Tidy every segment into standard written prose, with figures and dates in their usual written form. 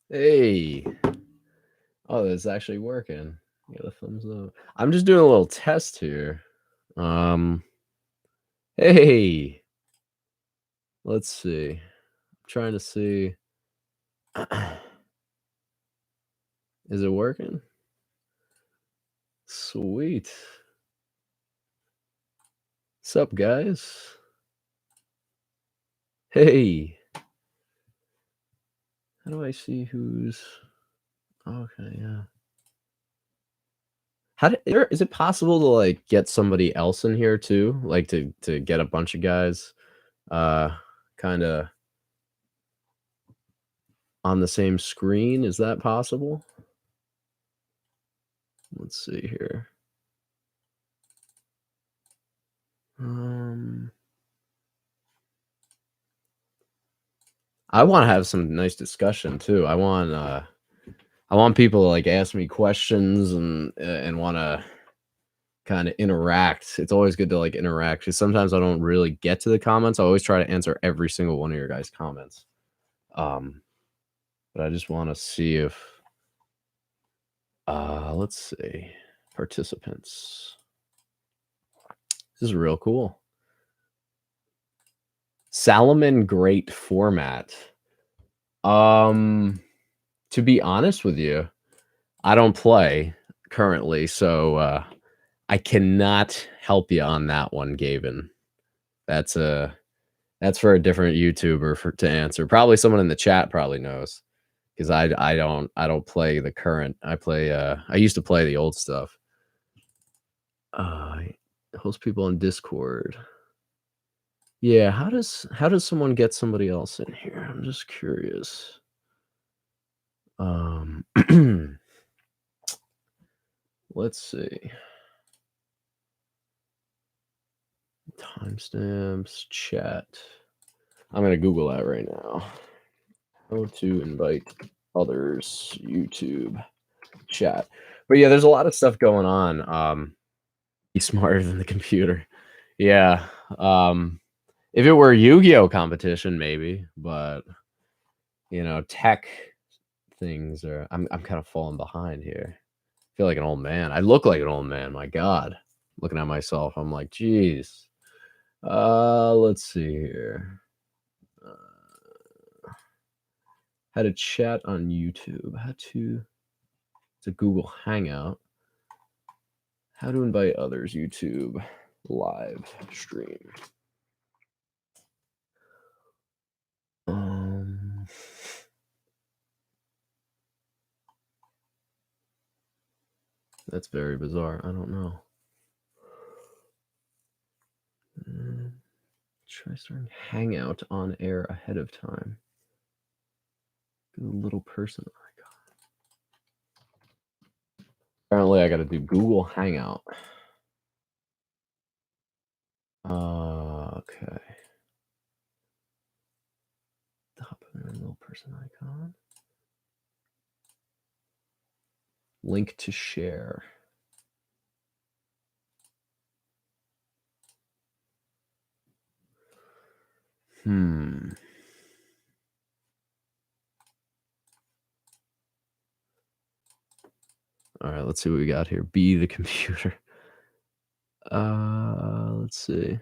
Hey. Oh, that's actually working. You got a thumbs up. I'm just doing a little test here. Um, hey. Let's see. I'm trying to see. Is it working? Sweet. Sup, guys? Hey. How do I see who's okay, yeah. Is it possible to like get somebody else in here too? Like to get a bunch of guys uh kind of on the same screen? Is that possible? Let's see here. Um I wanna have some nice discussion too. I want people to, like, ask me questions and wanna kinda interact. It's always good to, like, interact because sometimes I don't really get to the comments. I always try to answer every single one of your guys' comments. Um, but I just wanna see if, let's see, participants. This is real cool. Salomon Great format. Um, to be honest with you, I don't play currently, so, I cannot help you on that one, Gavin. That's that's for a different YouTuber to answer. Probably someone in the chat probably knows because I don't play the current. I play I used to play the old stuff. I host people on Discord. Yeah, how does someone get somebody else in here? I'm just curious. Um let's see. Timestamps, chat. I'm gonna Google that right now. How to invite others, YouTube chat. But yeah, there's a lot of stuff going on. Be smarter than the computer. Yeah. If it were a Yu-Gi-Oh competition, maybe, but tech things are I'm kind of falling behind here. I feel like an old man. I look like an old man, my God. Looking at myself, I'm like, geez. Let's see here. How to chat on YouTube. It's a Google Hangout. How to invite others, YouTube live stream. Um, that's very bizarre. I don't know. Try starting Hangout on air ahead of time. Get a little person icon. Apparently, I got to do Google Hangout. Okay. Top of a little person icon. Link to share. All right, let's see what we got here. Be the computer. Let's see.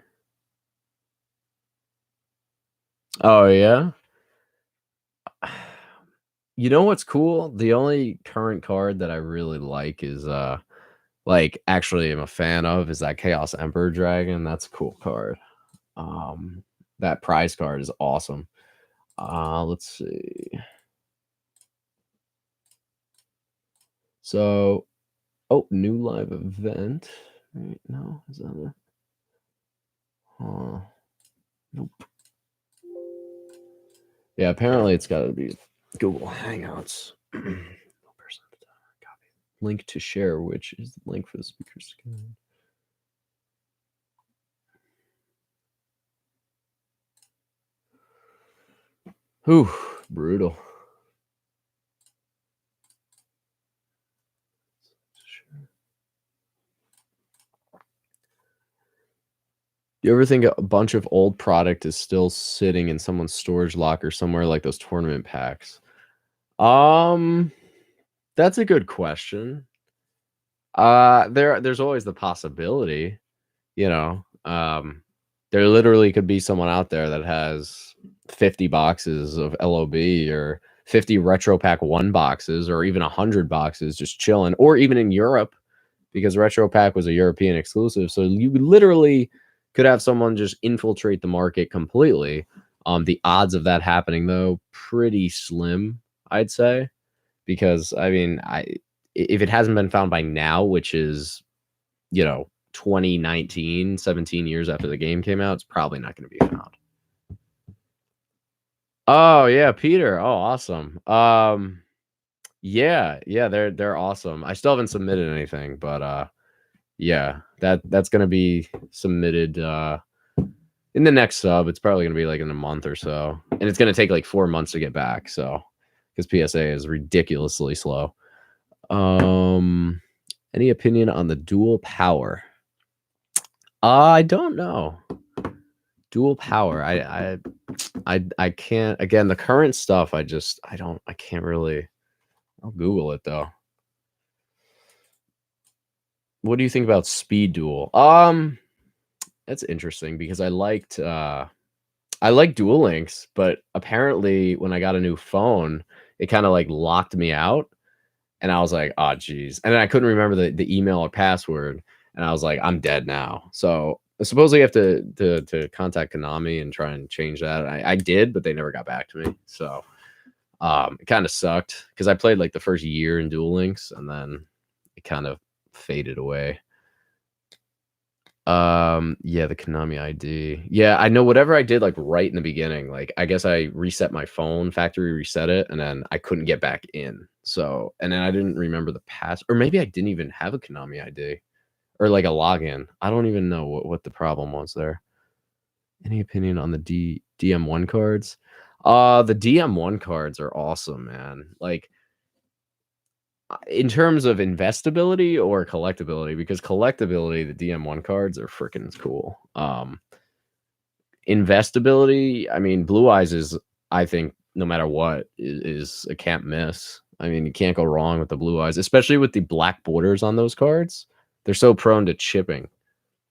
Oh yeah. You know what's cool? The only current card that I really like is like actually I'm a fan of is that Chaos Emperor Dragon. That's a cool card. That prize card is awesome. Let's see. So, oh, new live event. Right, no, is that it? Nope. Yeah, apparently it's got to be Google Hangouts. Copy. Link to share, which is the link for the speaker screen. Whew, brutal. You ever think a bunch of old product is still sitting in someone's storage locker somewhere, like those tournament packs? Um, that's a good question. There's always the possibility, you know. There literally could be someone out there that has 50 boxes of LOB or 50 Retro Pack 1 boxes or even 100 boxes just chilling, or even in Europe because Retro Pack was a European exclusive. So you literally could have someone just infiltrate the market completely. The odds of that happening though pretty slim, I'd say, because I mean, if it hasn't been found by now, which is, 2019, 17 years after the game came out, it's probably not going to be found. Oh yeah, Peter. Oh, awesome. Yeah, they're awesome. I still haven't submitted anything, but yeah, that's gonna be submitted in the next sub. It's probably gonna be like in a month or so, and it's gonna take like 4 months to get back. So, because PSA is ridiculously slow. Any opinion on the dual power? I don't know. Dual power. I can't. Again, the current stuff. I can't really. I'll Google it though. What do you think about speed duel? That's interesting because I like Duel Links, but apparently when I got a new phone, it kind of like locked me out, and I was like, "Oh, geez," and then I couldn't remember the email or password, and I was like, "I'm dead now." So supposedly you have to contact Konami and try and change that. I did, but they never got back to me. So it kind of sucked because I played like the first year in Duel Links, and then it kind of faded away. Yeah, the Konami ID. Yeah, I know whatever I did like right in the beginning, like I guess I reset my phone, factory reset it, and then I couldn't get back in. So, and then I didn't remember the pass, or maybe I didn't even have a Konami ID or like a login. I don't even know what the problem was there. Any opinion on the DM1 cards? The DM1 cards are awesome, man. Like in terms of investability or collectability, because collectability, the DM1 cards are freaking cool. Investability, I mean, Blue Eyes is, I think, no matter what, is a can't miss. I mean, you can't go wrong with the Blue Eyes, especially with the black borders on those cards. They're so prone to chipping.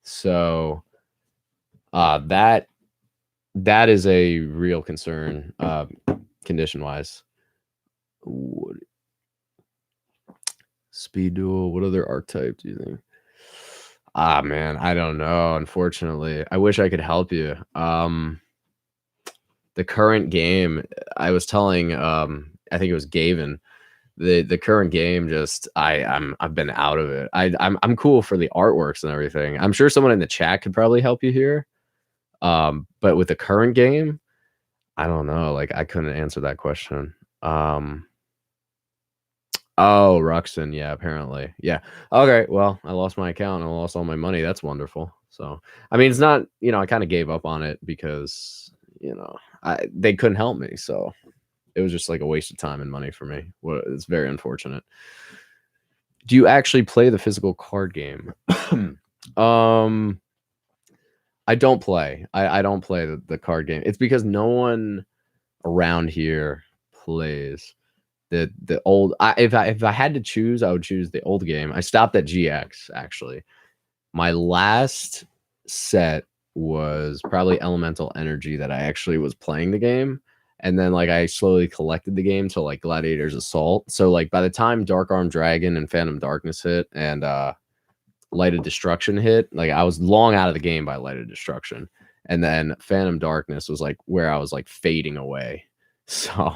So that is a real concern, condition wise. Speed duel. What other archetype do you think? Ah, man, I don't know. Unfortunately, I wish I could help you. The current game, I was telling, I think it was Gavin. The current game, just I've been out of it. I'm cool for the artworks and everything. I'm sure someone in the chat could probably help you here. But with the current game, I don't know. Like I couldn't answer that question. Oh, Ruxin, yeah, apparently. Yeah. Okay, well, I lost my account and I lost all my money. That's wonderful. So, I mean, it's not, I kind of gave up on it because, they couldn't help me. So, it was just like a waste of time and money for me. Well, it's very unfortunate. Do you actually play the physical card game? I don't play. I don't play the card game. It's because no one around here plays. The old if I had to choose, I would choose the old game. I stopped at GX actually. My last set was probably Elemental Energy that I actually was playing the game. And then like I slowly collected the game to like Gladiator's Assault. So like by the time Dark Arm Dragon and Phantom Darkness hit and Light of Destruction hit, like I was long out of the game by Light of Destruction. And then Phantom Darkness was like where I was like fading away. So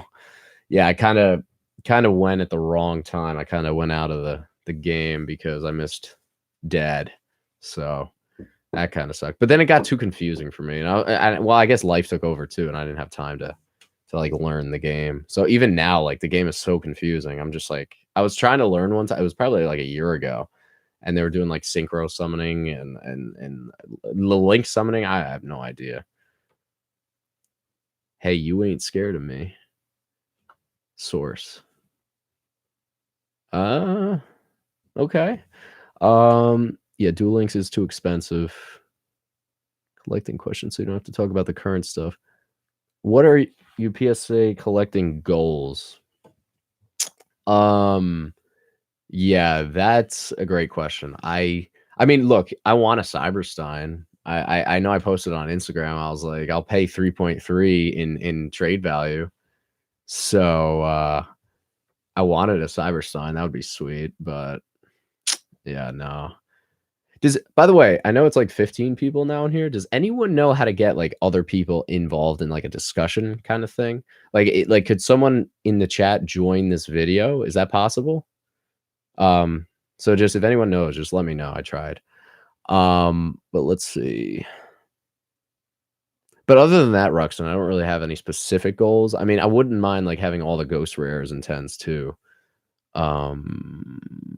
yeah, I kind of went at the wrong time. I kind of went out of the game because I missed Dad. So that kind of sucked. But then it got too confusing for me. And I guess life took over too, and I didn't have time to like learn the game. So even now, like the game is so confusing. I'm just like, I was trying to learn once. It was probably like a year ago, and they were doing like synchro summoning and the link summoning. I have no idea. Hey, you ain't scared of me. Source. Okay. Yeah, Duel Links is too expensive. Collecting questions, so you don't have to talk about the current stuff. What are you PSA collecting goals? Um, yeah, that's a great question. I mean, look, I want a Cyberstein. I know I posted on Instagram. I was like, I'll pay 3.3 in trade value. So I wanted a Cyberstein. That would be sweet, but yeah, no. By the way, I know it's like 15 people now in here. Does anyone know how to get like other people involved in like a discussion kind of thing? Like could someone in the chat join this video? Is that possible? So just if anyone knows, just let me know. I tried. But let's see. But other than that, Ruxin, I don't really have any specific goals. I mean, I wouldn't mind like having all the ghost rares and 10s too.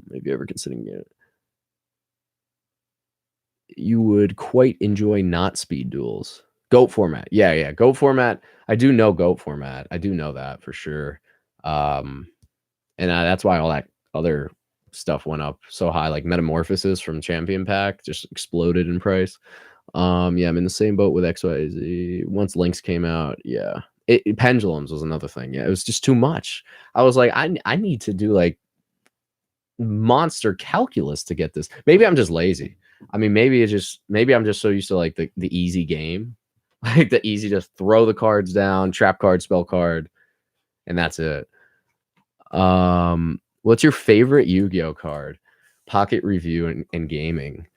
Maybe ever considering it. You would quite enjoy not speed duels. Goat format. Yeah. Goat format. I do know goat format. I do know that for sure. And that's why all that other stuff went up so high, like Metamorphosis from Champion Pack just exploded in price. Yeah, I'm in the same boat with XYZ. Once Lynx came out, yeah. Pendulums was another thing. Yeah, it was just too much. I was like, I need to do like monster calculus to get this. Maybe I'm just lazy. I mean, maybe I'm just so used to like the easy game, like the easy to throw the cards down, trap card, spell card, and that's it. What's your favorite Yu-Gi-Oh card? Pocket Review and Gaming.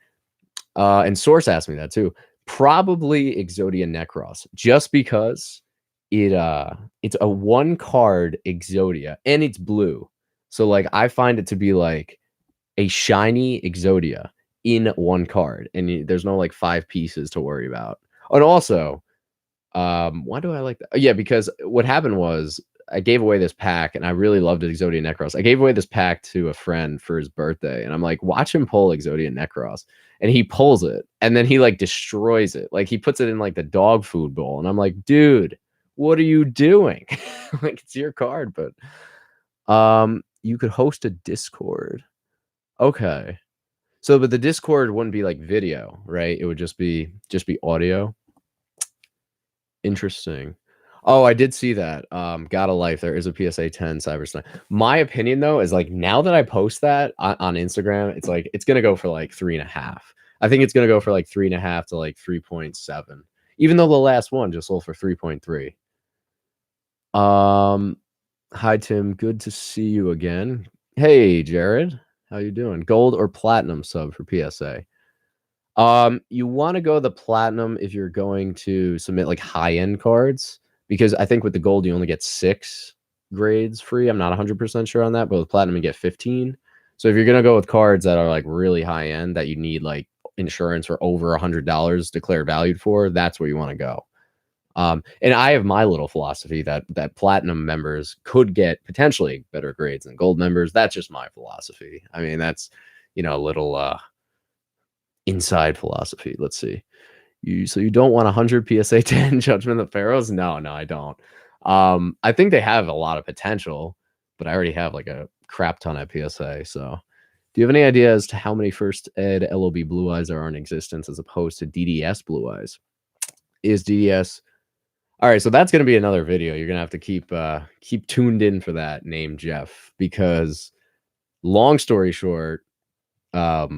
And Source asked me that too. Probably Exodia Necros, just because it's a one card Exodia and it's blue. So like I find it to be like a shiny Exodia in one card, and there's no like 5 pieces to worry about. And also, why do I like that? Yeah, because what happened was I gave away this pack, and I really loved Exodia Necros. I gave away this pack to a friend for his birthday, and I'm like, watch him pull Exodia Necros, and he pulls it, and then he like destroys it. Like he puts it in like the dog food bowl, and I'm like, dude, what are you doing? Like it's your card, but you could host a Discord. Okay. So, but the Discord wouldn't be like video, right? It would just be audio. Interesting. Oh, I did see that. Got a life. There is a PSA 10 Cybersnipe. My opinion though is like now that I post that on Instagram, it's like it's gonna go for like 3.5. I think it's gonna go for like 3.5 to like 3.7. Even though the last one just sold for 3.3. Hi Tim, good to see you again. Hey Jared, how you doing? Gold or platinum sub for PSA? You want to go the platinum if you're going to submit like high-end cards, because I think with the gold you only get 6 grades free. I'm not 100% sure on that, but with platinum you get 15. So if you're gonna go with cards that are like really high-end that you need like insurance for over $100 declared valued for, that's where you want to go. And I have my little philosophy that platinum members could get potentially better grades than gold members. That's just my philosophy. I mean, that's a little inside philosophy. Let's see. So you don't want 100 PSA 10 Judgment of Pharaohs? No, I don't. I think they have a lot of potential, but I already have like a crap ton at PSA. So do you have any idea as to how many first ed LOB Blue Eyes are in existence as opposed to DDS Blue Eyes? Is DDS... All right, so that's going to be another video. You're going to have to keep tuned in for that, named Jeff, because long story short, I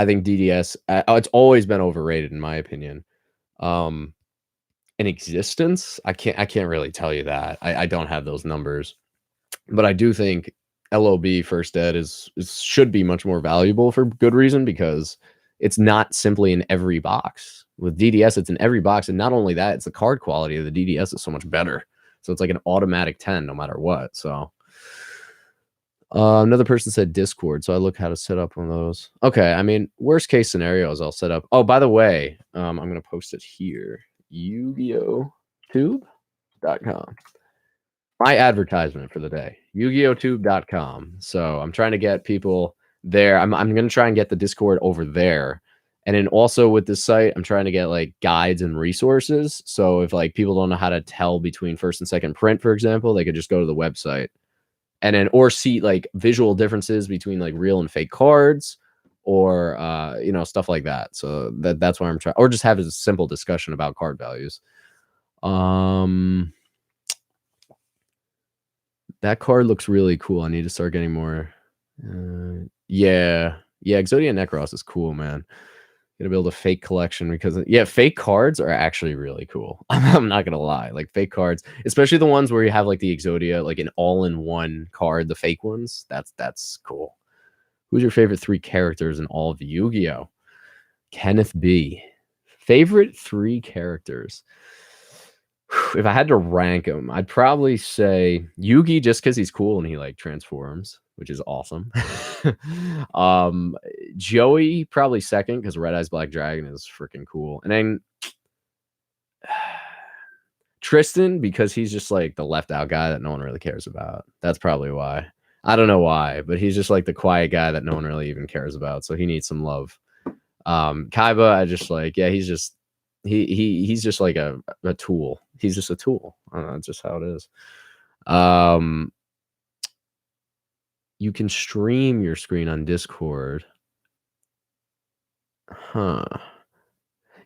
think DDS it's always been overrated in my opinion. In existence, I can't really tell you that. I don't have those numbers, but I do think LOB first ed should be much more valuable for good reason, because it's not simply in every box. With DDS, it's in every box, and not only that, it's the card quality of the DDS is so much better. So it's like an automatic 10 no matter what. So another person said Discord, so I look how to set up one of those. Okay, I mean, worst case scenarios, I'll set up. Oh, by the way, I'm gonna post it here. YugiohTube.com. My advertisement for the day. YugiohTube.com. So I'm trying to get people there. I'm gonna try and get the Discord over there. And then also with this site, I'm trying to get like guides and resources. So if like people don't know how to tell between first and second print, for example, they could just go to the website and then or see like visual differences between like real and fake cards, or stuff like that. So that's why I'm trying, or just have a simple discussion about card values. That card looks really cool. I need to start getting more. Yeah. Yeah, Exodia Necros is cool, man. Gonna build a fake collection because yeah, fake cards are actually really cool. I'm not gonna lie. Like fake cards, especially the ones where you have like the Exodia, like an all-in-one card, the fake ones. That's cool. Who's your favorite 3 characters in all of Yu-Gi-Oh? Kenneth B. Favorite 3 characters. If I had to rank them, I'd probably say Yugi just because he's cool and he like transforms, which is awesome. um, Joey probably second because Red Eyes Black Dragon is freaking cool, and then Tristan because he's just like the left out guy that no one really cares about. That's probably why. I don't know why, but he's just like the quiet guy that no one really even cares about. So he needs some love. Kaiba, I just like, yeah, he's just he's just like a tool. He's just a tool. I don't know, it's just how it is. You can stream your screen on Discord. Huh.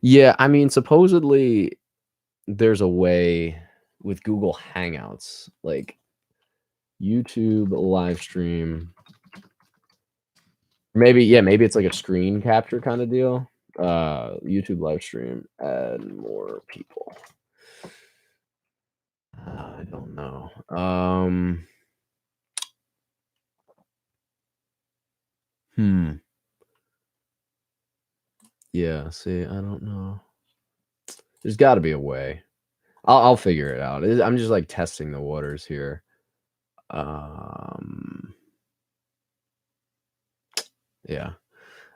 Yeah, I mean, supposedly there's a way with Google Hangouts, like YouTube live stream. Maybe, yeah, maybe it's like a screen capture kind of deal. YouTube live stream, add more people. I don't know. Yeah, see, I don't know. There's got to be a way. I'll figure it out. I'm just like testing the waters here. Yeah,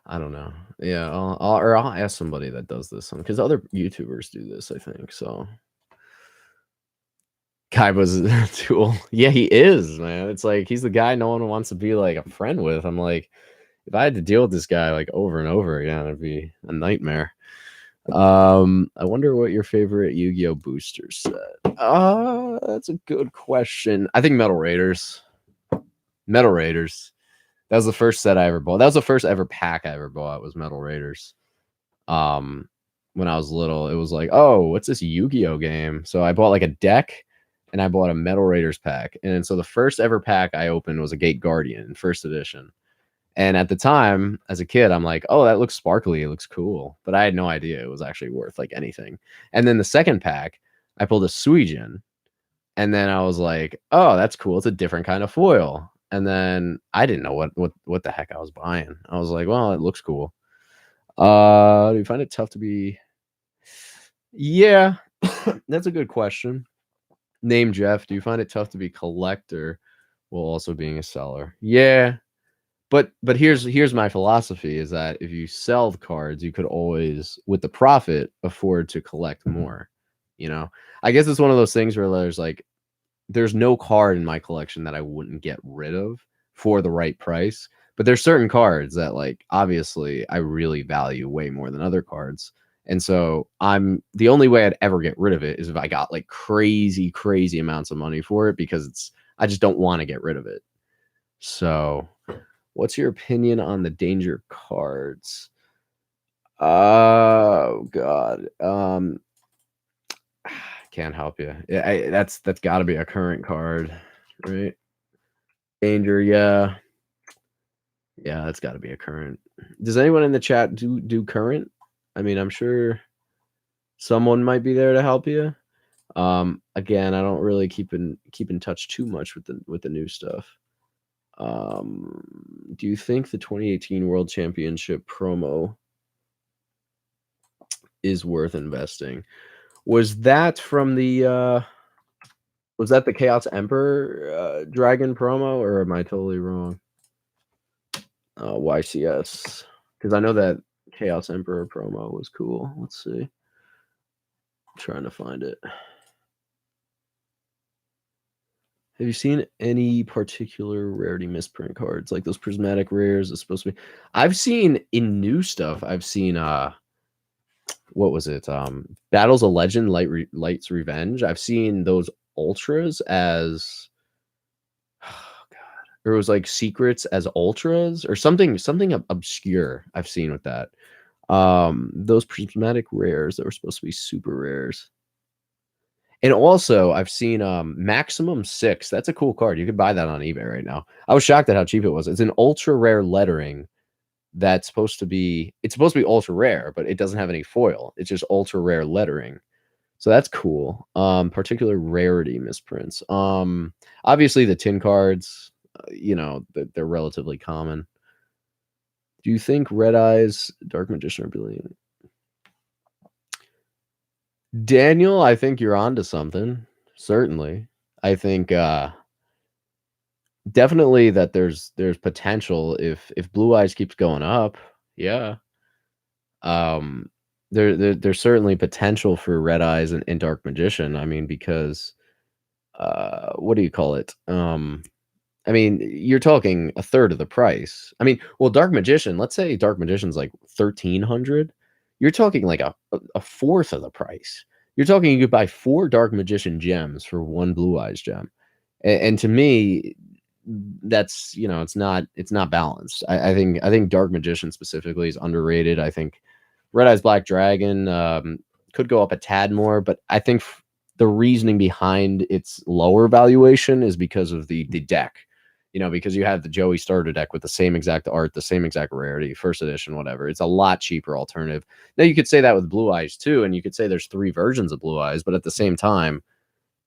I don't know. Yeah, I'll ask somebody that does this because other YouTubers do this, I think. So Kaiba's a tool. Yeah, he is, man. It's like he's the guy no one wants to be like a friend with. I'm like, if I had to deal with this guy like over and over again, it'd be a nightmare. I wonder what your favorite Yu-Gi-Oh booster set. That's a good question. I think Metal Raiders. Metal Raiders. That was the first set I ever bought. That was the first ever pack I ever bought. Was Metal Raiders. When I was little, it was like, oh, what's this Yu-Gi-Oh game? So I bought like a deck, and I bought a Metal Raiders pack. And so the first ever pack I opened was a Gate Guardian, first edition. And at the time, as a kid, I'm like, oh, that looks sparkly. It looks cool. But I had no idea it was actually worth like anything. And then the second pack, I pulled a Suijin. And then I was like, oh, that's cool. It's a different kind of foil. And then I didn't know what the heck I was buying. I was like, well, it looks cool. Do you find it tough to be? Yeah, that's a good question. Name Jeff. Do you find it tough to be collector while also being a seller? Yeah. But here's my philosophy is that if you sell the cards, you could always, with the profit, afford to collect more. You know, I guess it's one of those things where there's no card in my collection that I wouldn't get rid of for the right price. But there's certain cards that like obviously I really value way more than other cards. And so the only way I'd ever get rid of it is if I got like crazy amounts of money for it because I just don't want to get rid of it. So what's your opinion on the danger cards? Oh God. Can't help you. Yeah, that's got to be a current card, right? Danger, yeah. Yeah, that's got to be a current. Does anyone in the chat do current? I mean, I'm sure someone might be there to help you. Again, I don't really keep in touch too much with the new stuff. Do you think the 2018 World Championship promo is worth investing? Was that from the was that the Chaos Emperor Dragon promo, or am I totally wrong? YCS, because I know that Chaos Emperor promo was cool. Let's see. I'm trying to find it. Have you seen any particular rarity misprint cards like those prismatic rares? It's supposed to be. I've seen in new stuff. I've seen what was it? Battles of Legend, Light's Revenge. I've seen those ultras as oh god, or it was like secrets as ultras or something obscure. I've seen with that. Those prismatic rares that were supposed to be super rares. And also, I've seen Maximum 6. That's a cool card. You could buy that on eBay right now. I was shocked at how cheap it was. It's an ultra rare lettering that's supposed to be ultra rare, but it doesn't have any foil. It's just ultra rare lettering. So that's cool. Particular rarity misprints. Obviously the tin cards, they're relatively common. Do you think Red Eyes, Dark Magician are brilliant? Daniel, I think you're onto something. Certainly. I think definitely that there's potential if Blue Eyes keeps going up. Yeah. There's certainly potential for Red Eyes and Dark Magician. I mean, because what do you call it? I mean, you're talking a third of the price. I mean, well, Dark Magician, let's say Dark Magician's like 1,300. You're talking like a fourth of the price. You're talking you could buy 4 Dark Magician gems for 1 Blue Eyes gem. And to me, that's it's not balanced. I think Dark Magician specifically is underrated. I think Red Eyes Black Dragon could go up a tad more, but I think the reasoning behind its lower valuation is because of the deck. Because you have the Joey starter deck with the same exact art, the same exact rarity, first edition, whatever. It's a lot cheaper alternative. Now you could say that with Blue Eyes too, and you could say there's 3 versions of Blue Eyes, but at the same time,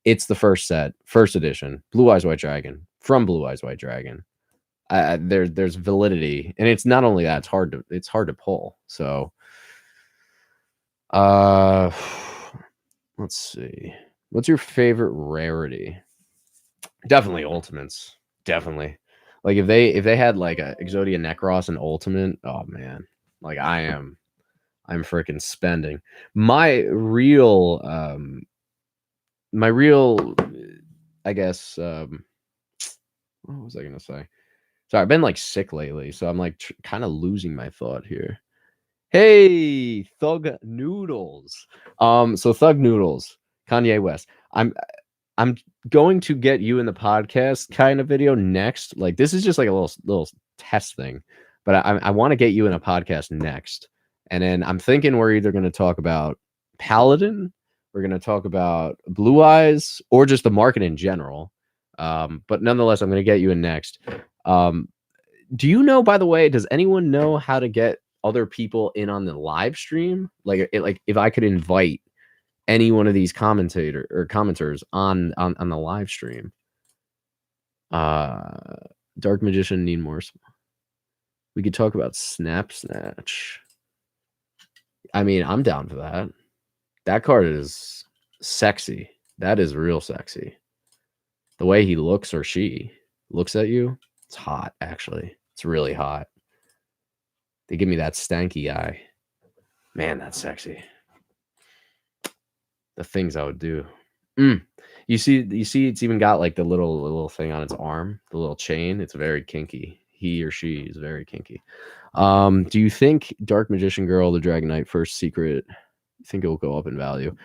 it's the first set, first edition, Blue Eyes White Dragon from Blue Eyes White Dragon. There's validity, and it's not only that, it's hard to pull. So, let's see. What's your favorite rarity? Definitely Ultimates. Definitely. Like if they had like a Exodia Necros and Ultimate, oh man. Like I'm freaking spending. My real I guess what was I gonna say? Sorry, I've been like sick lately, so I'm like kind of losing my thought here. Hey, Thug Noodles. So Thug Noodles, Kanye West. I'm going to get you in the podcast kind of video next. Like this is just like a little test thing, but I want to get you in a podcast next. And then I'm thinking we're either going to talk about Paladin, we're going to talk about Blue Eyes, or just the market in general. But nonetheless, I'm going to get you in next. Do you know, by the way, does anyone know how to get other people in on the live stream? Like if I could invite any one of these commenters on the live stream. Dark Magician need more. We could talk about Snap Snatch. I mean, I'm down for that. That card is sexy. That is real sexy. The way he looks or she looks at you, it's hot, actually. It's really hot. They give me that stanky eye. Man, that's sexy. The things I would do. You see, it's even got like the little thing on its arm, the little chain. It's very kinky. He or she is very kinky. Do you think Dark Magician Girl, the Dragon Knight First Secret, you think it will go up in value?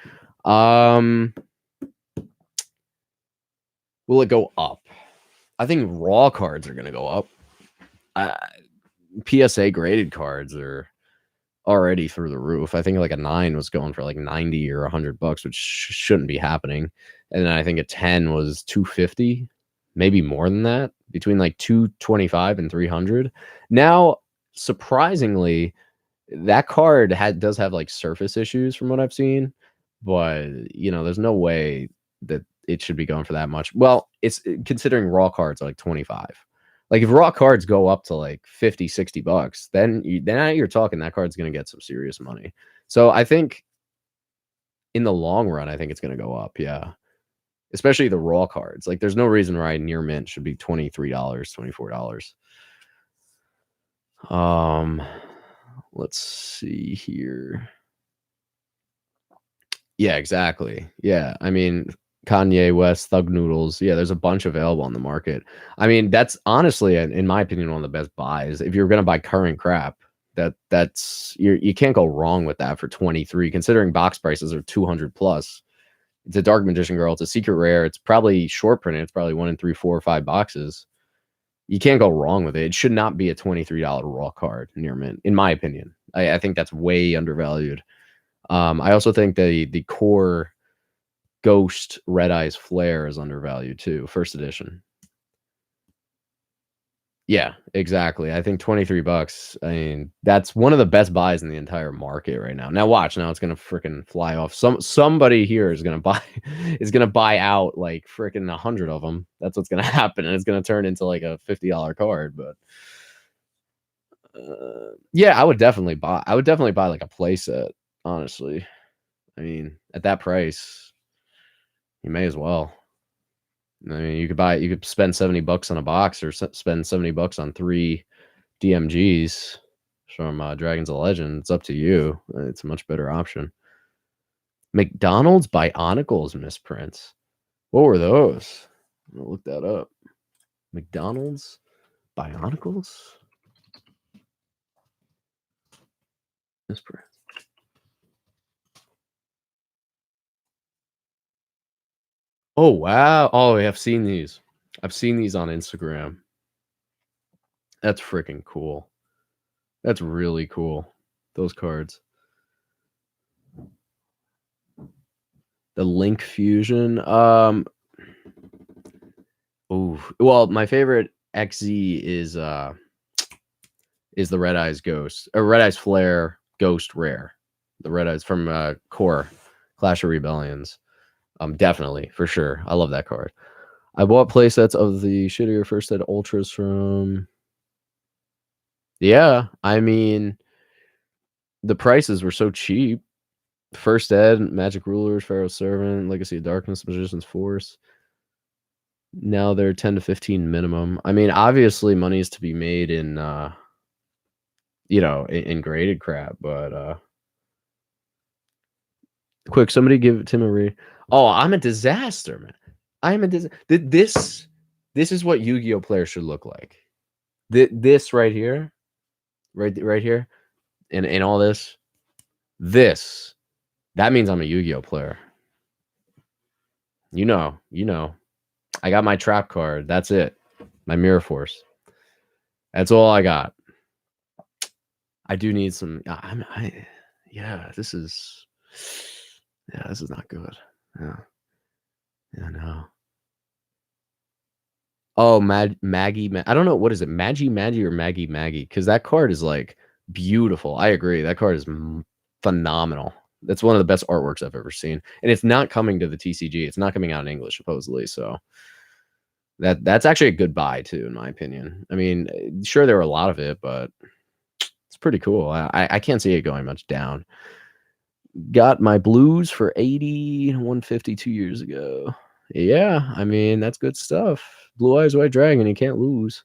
Will it go up? I think raw cards are going to go up. PSA graded cards are already through the roof. I think like a 9 was going for like 90 or $100, which shouldn't be happening. And then I think a 10 was 250, maybe more than that, between like 225 and 300. Now, surprisingly, that card does have like surface issues from what I've seen, but there's no way that it should be going for that much. Well, it's considering raw cards are like 25. Like if raw cards go up to like 50, $60, then you're talking that card's going to get some serious money. So I think in the long run, I think it's going to go up. Yeah. Especially the raw cards. Like there's no reason why near mint should be $23, $24. Let's see here. Yeah, exactly. Yeah. I mean, Kanye West, Thug Noodles. Yeah, there's a bunch available on the market. I mean, that's honestly, in my opinion, one of the best buys. If you're gonna buy current crap, that's you can't go wrong with that for 23. Considering box prices are 200 plus. It's a Dark Magician Girl. It's a secret rare. It's probably short printed. It's probably 1 in 3, 4, or 5 boxes. You can't go wrong with it. It should not be a $23 raw card near mint, in my opinion. I think that's way undervalued. I also think the core Ghost Red Eyes Flare is undervalued too. First edition. Yeah, exactly. I think $23. I mean, that's one of the best buys in the entire market right now. Now watch, now it's gonna freaking fly off. Somebody here is gonna buy out like freaking 100 of them. That's what's gonna happen, and it's gonna turn into like a $50 card. But yeah, I would definitely buy. I would definitely buy like a playset. Honestly, I mean, at that price, you may as well. I mean, you could spend $70 on a box, or spend $70 on 3 DMGs from Dragons of Legend. It's up to you. It's a much better option. McDonald's Bionicles misprints. What were those? I'll look that up. McDonald's Bionicles misprints. Oh wow! Oh, I've seen these. I've seen these on Instagram. That's freaking cool. That's really cool. Those cards. The Link Fusion. Well, my favorite XZ is the Red Eyes Ghost, or Red Eyes Flare Ghost Rare. The Red Eyes from Core Clash of Rebellions. Definitely, for sure. I love that card. I bought playsets of the shittier first ed ultras from. Yeah, I mean, the prices were so cheap. First ed, Magic Rulers, Pharaoh's Servant, Legacy of Darkness, Magician's Force. Now they're 10 to 15 minimum. I mean, obviously money is to be made in in graded crap, but quick, somebody give Tim a read. Oh, I'm a disaster, man. I am a disaster. This is what Yu-Gi-Oh players should look like. This right here, right here, and all this, that means I'm a Yu-Gi-Oh player. You know. I got my trap card. That's it. My Mirror Force. That's all I got. I do need some. This is not good. Yeah, no. Oh, Maggie. I don't know, what is it, Maggie or Maggie? Because that card is like beautiful. I agree. That card is phenomenal. That's one of the best artworks I've ever seen, and it's not coming to the TCG. It's not coming out in English, supposedly. So that's actually a good buy too, in my opinion. I mean, sure, there were a lot of it, but it's pretty cool. I can't see it going much down. Got my blues for 80, 150 2 years ago. Yeah, I mean, that's good stuff. Blue Eyes White Dragon, you can't lose.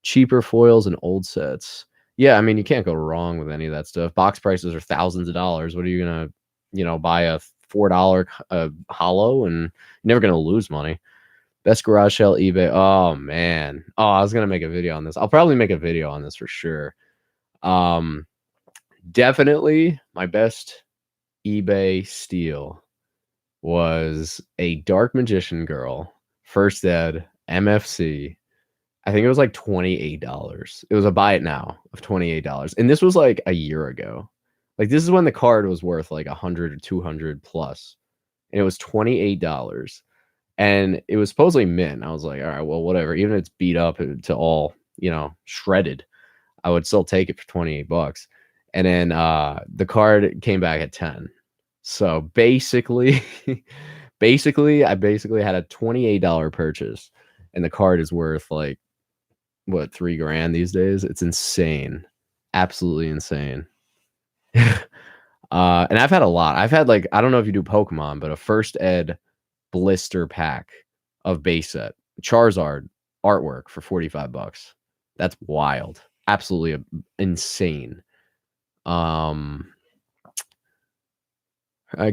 Cheaper foils and old sets. Yeah, I mean, you can't go wrong with any of that stuff. Box prices are thousands of dollars. What are you gonna, buy a $4 hollow, and you're never gonna lose money. Best garage sale eBay. Oh man. Oh, I was gonna make a video on this. I'll probably make a video on this for sure. Definitely my best eBay steal was a Dark Magician Girl, first ed, MFC. I think it was like $28. It was a buy it now of $28. And this was like a year ago. Like, this is when the card was worth like 100 or 200 plus. And it was $28. And it was supposedly mint. I was like, all right, well, whatever. Even if it's beat up to all, shredded, I would still take it for $28. And then the card came back at 10. So basically, I basically had a $28 purchase, and the card is worth like, what, $3,000 these days? It's insane, absolutely insane. And I've had a lot. I've had, like, I don't know if you do Pokemon, but a first ed blister pack of base set Charizard artwork for $45. That's wild, absolutely insane. I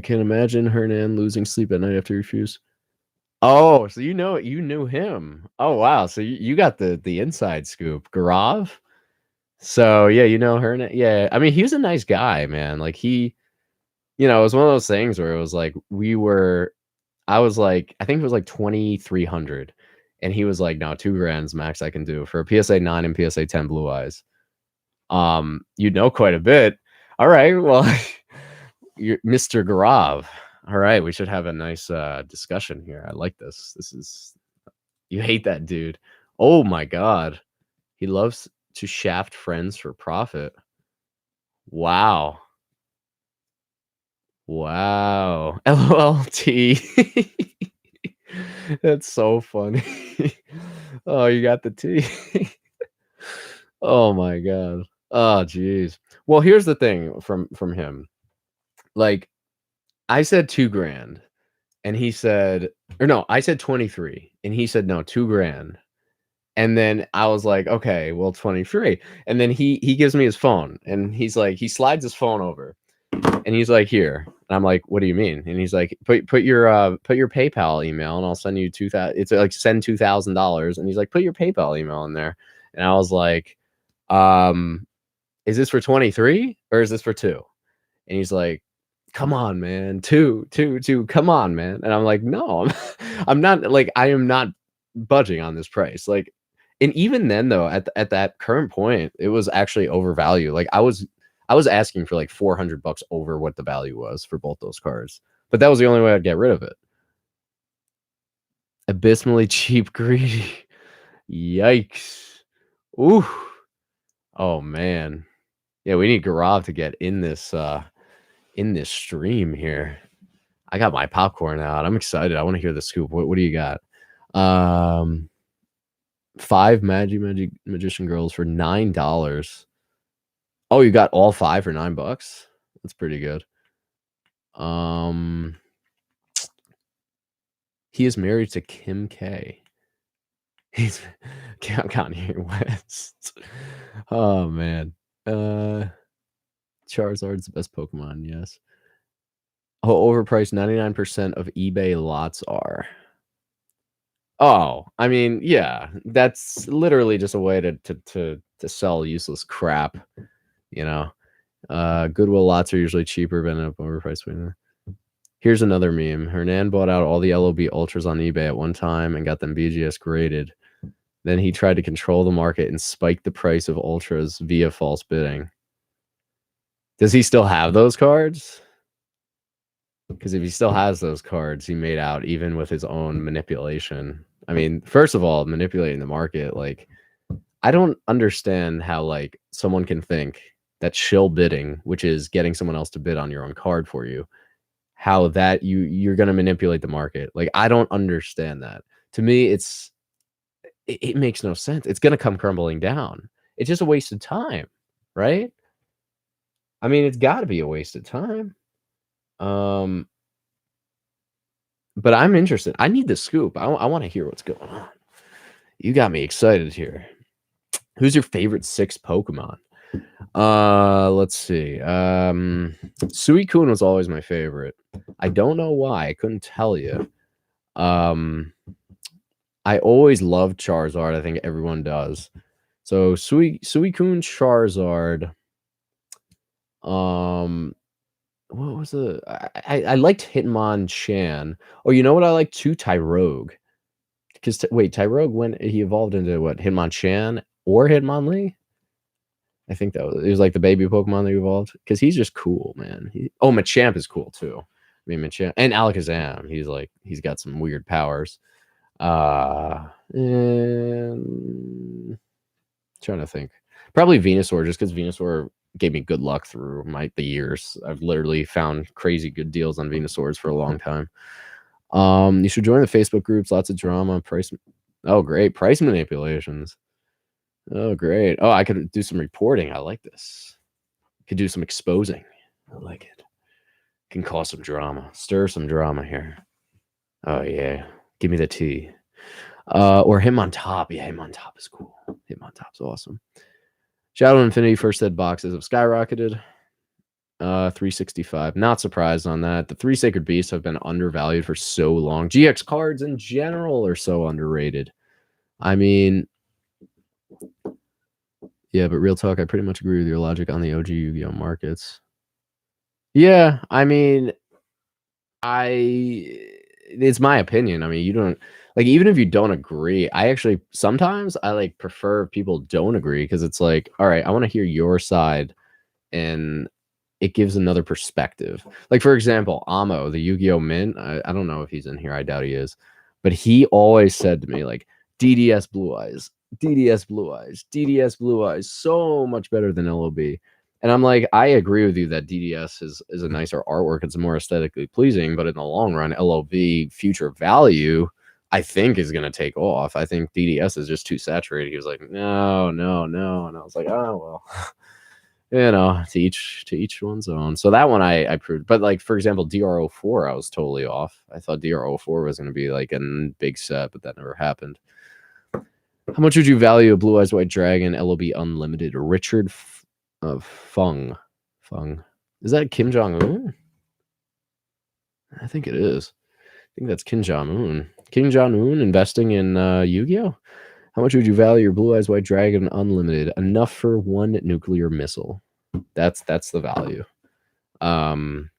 can imagine Hernan losing sleep at night after he refused. Oh, so you knew him. Oh wow, so you got the inside scoop, Garav. So yeah, Hernan. Yeah, I mean, he was a nice guy, man. Like, he, it was one of those things where it was like I was like, I think it was like 2,300, and he was like, no, $2,000 max I can do for a PSA 9 and PSA 10 Blue Eyes. Quite a bit. All right, well, you're Mr. Garav. All right, we should have a nice discussion here. I like this. This is you hate that dude. Oh my god. He loves to shaft friends for profit. Wow. Wow. LOLT. That's so funny. Oh, you got the T. Oh my god. Oh, jeez. Well, here's the thing from him. Like, I said 2 grand, and he said or no, I said 23, and he said, "No, 2 grand." And then I was like, "Okay, well, 23." And then he gives me his phone, and he's like he slides his phone over, and he's like, "Here." And I'm like, "What do you mean?" And he's like, put your PayPal email, and I'll send you 2,000." It's like send $2,000, and he's like, "Put your PayPal email in there." And I was like, um, "Is this for 23 or is this for 2?" And he's like, "Come on, man, 2, 2, 2. Come on, man." And I'm like, "No, I'm not like I am not budging on this price." Like, and even then though, at that current point, it was actually overvalued. Like I was asking for like $400 over what the value was for both those cards, but that was the only way I'd get rid of it. Abysmally cheap greedy. Yikes. Ooh. Oh man. Yeah, we need Gaurav to get in this stream here. I got my popcorn out. I'm excited. I want to hear the scoop. What do you got? 5 magician girls for $9. Oh, you got all 5 for $9? That's pretty good. He is married to Kim K. He's Kanye West. Oh man. Charizard's the best Pokemon, yes. Oh, overpriced 99% of eBay lots are. Oh, I mean, yeah, that's literally just a way to sell useless crap, you know. Goodwill lots are usually cheaper than an overpriced winner. Here's another meme. Hernan bought out all the LOB Ultras on eBay at one time and got them BGS graded. Then he tried to control the market and spike the price of Ultras via false bidding. Does he still have those cards? Because if he still has those cards, he made out even with his own manipulation. I mean, first of all, manipulating the market, like, I don't understand how, like, someone can think that shill bidding, which is getting someone else to bid on your own card for you, how that you're going to manipulate the market. Like, I don't understand that. To me, it makes no sense. It's going to come crumbling down. It's just a waste of time, right? I mean, it's got to be a waste of time. But I'm interested. I need the scoop. I want to hear what's going on. You got me excited here. Who's your favorite 6 Pokemon? Let's see. Suicune was always my favorite. I don't know why. I couldn't tell you. I always loved Charizard. I think everyone does. So Suicune, Charizard. What was the I liked Hitmonchan. Oh, you know what I like too? Tyrogue. Because wait, Tyrogue, when he evolved into what, Hitmonchan or Hitmonlee? I think that was, it was like the baby Pokemon that evolved. Because he's just cool, man. Machamp is cool too. I mean, Machamp and Alakazam. He's got some weird powers. And trying to think. Probably Venusaur, just because Venusaur gave me good luck through the years. I've literally found crazy good deals on Venusaurs for a long time. You should join the Facebook groups. Lots of drama. Price. Oh, great. Price manipulations. Oh, great. Oh, I could do some reporting. I like this. Could do some exposing. I like it. Can cause some drama. Stir some drama here. Oh, yeah. Give me the tea. Or Hitmontop. Yeah, Hitmontop is cool. Hitmontop's awesome. Shadow Infinity first ed boxes have skyrocketed. 365. Not surprised on that. The 3 Sacred Beasts have been undervalued for so long. GX cards in general are so underrated. I mean, yeah, but real talk, I pretty much agree with your logic on the OG Yu-Gi-Oh markets. Yeah, I mean, it's my opinion. I mean, you don't like, even if you don't agree, I actually sometimes I like prefer people don't agree because it's like, all right, I want to hear your side and it gives another perspective. Like, for example, Amo, the Yu-Gi-Oh! Mint, I don't know if he's in here. I doubt he is. But he always said to me, like, DDS Blue Eyes, DDS Blue Eyes, DDS Blue Eyes, so much better than LOB. And I'm like, I agree with you that DDS is a nicer artwork. It's more aesthetically pleasing. But in the long run, LOB future value, I think, is going to take off. I think DDS is just too saturated. He was like, no, no, no. And I was like, oh, well. You know, to each one's own. So that one I proved. But like, for example, DRO4, I was totally off. I thought DRO4 was going to be like a big set, but that never happened. How much would you value a Blue Eyes White Dragon LOB Unlimited? Richard Fung. Is that Kim Jong-un? I think it is. I think that's Kim Jong-un. Kim Jong-un investing in Yu-Gi-Oh? How much would you value your Blue Eyes White Dragon Unlimited? Enough for one nuclear missile. That's the value. In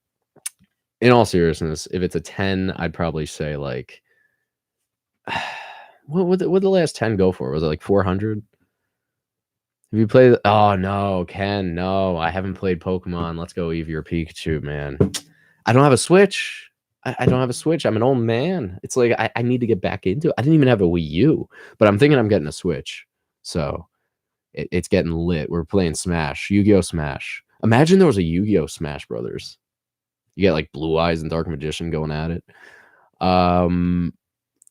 all seriousness, if it's a 10, I'd probably say like, what would the last 10 go for? Was it like 400? Have you played? Oh no, Ken, no, I haven't played Pokemon. Let's go Eevee or Pikachu, man. I don't have a Switch. I don't have a Switch. I'm an old man. It's like I need to get back into it. I didn't even have a Wii U, but I'm thinking I'm getting a Switch. So it's getting lit. We're playing Smash, Yu-Gi-Oh! Smash. Imagine there was a Yu-Gi-Oh! Smash Brothers. You get like Blue Eyes and Dark Magician going at it.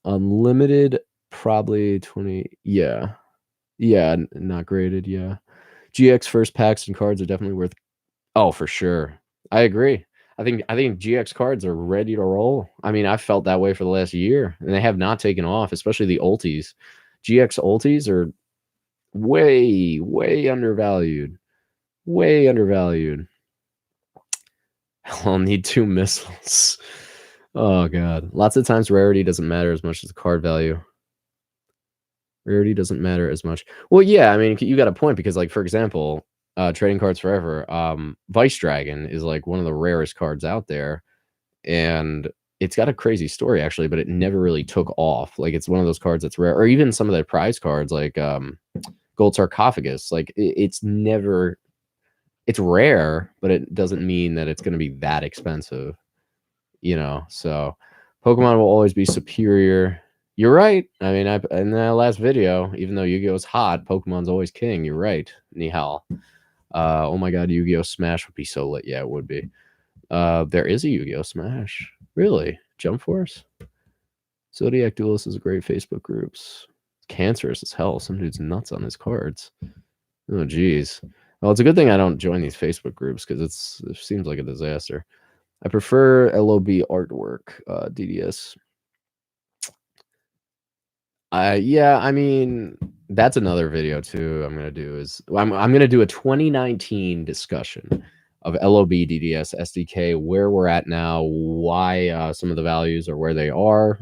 Unlimited, probably 20. Yeah. Yeah, not graded. Yeah. GX first packs and cards are definitely worth. Oh, for sure. I agree. I think GX cards are ready to roll. I mean, I've felt that way for the last year, and they have not taken off, especially the ultis. GX ultis are way undervalued. Way undervalued. I'll need 2 missiles. Oh, God. Lots of times rarity doesn't matter as much as the card value. Rarity doesn't matter as much. Well, yeah, I mean, you got a point because, like, for example, Trading Cards Forever, Vice Dragon is like one of the rarest cards out there, and it's got a crazy story actually, but it never really took off. Like, it's one of those cards that's rare, or even some of the prize cards like Gold Sarcophagus. Like, it's never, it's rare, but it doesn't mean that it's going to be that expensive, you know. So Pokemon will always be superior. You're right. I mean, in the last video, even though Yu-Gi-Oh is hot, Pokemon's always king. You're right. Nihal. Oh my God, Yu-Gi-Oh Smash would be so lit. Yeah, it would be. There is a Yu-Gi-Oh Smash. Really? Jump Force? Zodiac Duelist is a great Facebook groups. Cancerous as hell. Some dude's nuts on his cards. Oh, geez. Well, it's a good thing I don't join these Facebook groups because it seems like a disaster. I prefer LOB artwork, DDS. Yeah, I mean, that's another video too. I'm gonna do I'm gonna do a 2019 discussion of LOB, DDS, SDK, where we're at now, why some of the values are where they are,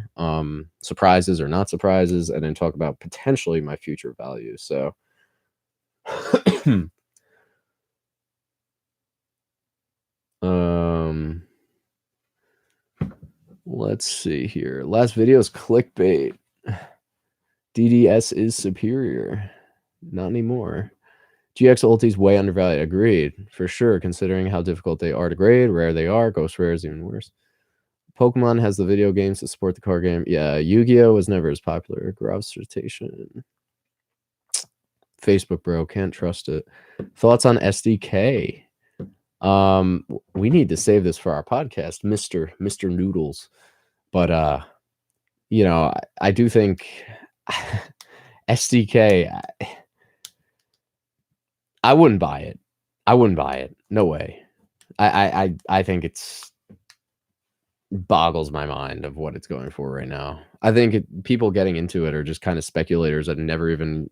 surprises or not surprises, and then talk about potentially my future values. So, let's see here. Last video is clickbait. DDS is superior. Not anymore. GX ultis way undervalued. Agreed. For sure, considering how difficult they are to grade, rare they are. Ghost rare is even worse. Pokemon has the video games to support the card game. Yeah, Yu-Gi-Oh! Was never as popular. Grouse citation. Facebook, bro. Can't trust it. Thoughts on SDK? We need to save this for our podcast, Mr. Noodles. But you know, I do think SDK, I wouldn't buy it. I wouldn't buy it. No way. I think it's boggles my mind of what it's going for right now. I think people getting into it are just kind of speculators that never even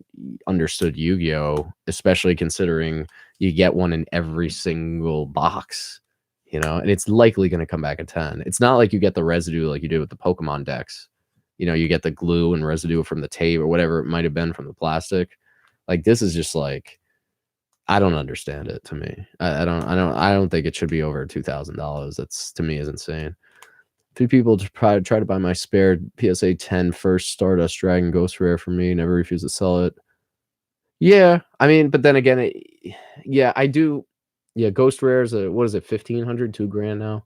understood Yu-Gi-Oh, especially considering you get one in every single box, you know, and it's likely going to come back at 10. It's not like you get the residue like you did with the Pokemon decks. You know, you get the glue and residue from the tape or whatever it might have been from the plastic. Like, this is just like, I don't understand it. To me, I don't think it should be over $2,000. That's, to me, is insane. 3 people to try to buy my spare PSA 10 first Stardust Dragon Ghost Rare for me. Never refuse to sell it. Yeah, I mean, but then again, yeah, I do. Yeah, Ghost Rare's what is it, 1,500, 2 grand now?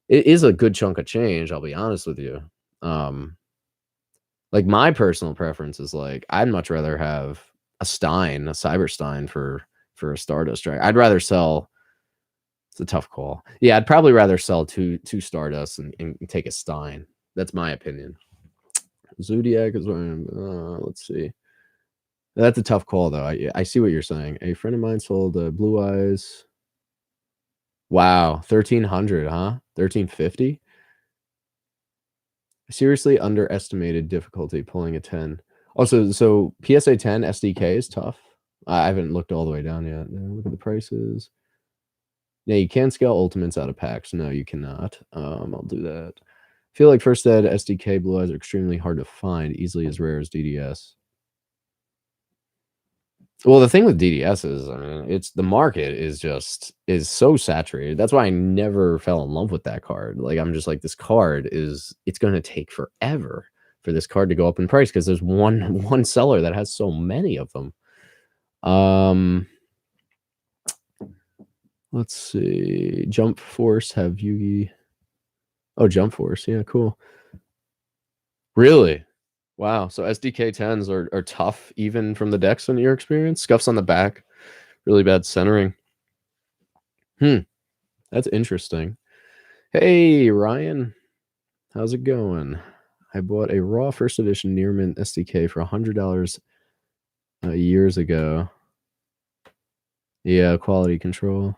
It is a good chunk of change, I'll be honest with you. Like, my personal preference is, like, I'd much rather have a Cyber Stein for a Stardust Dragon. I'd rather sell. It's a tough call. Yeah, I'd probably rather sell two Stardust and take a Stein. That's my opinion. Zodiac is let's see. That's a tough call, though. I see what you're saying. A friend of mine sold Blue Eyes. Wow, 1,300, huh? 1,350. Seriously underestimated difficulty pulling a 10. Also, so PSA 10 SDK is tough. I haven't looked all the way down yet. Look at the prices. Yeah, you can scale ultimates out of packs. No, you cannot. I'll do that. I feel like First Ed SDK Blue Eyes are extremely hard to find, easily as rare as DDS. Well, the thing with DDS is, I mean, it's the market is so saturated. That's why I never fell in love with that card. Like, I'm just like, this card it's going to take forever for this card to go up in price because there's one seller that has so many of them. Let's see. Jump Force have Yugi. Oh, Jump Force. Yeah, cool. Really? Wow. So SDK 10s are tough even from the decks in your experience? Scuffs on the back. Really bad centering. That's interesting. Hey, Ryan. How's it going? I bought a raw first edition Near Mint SDK for $100 years ago. Yeah, quality control.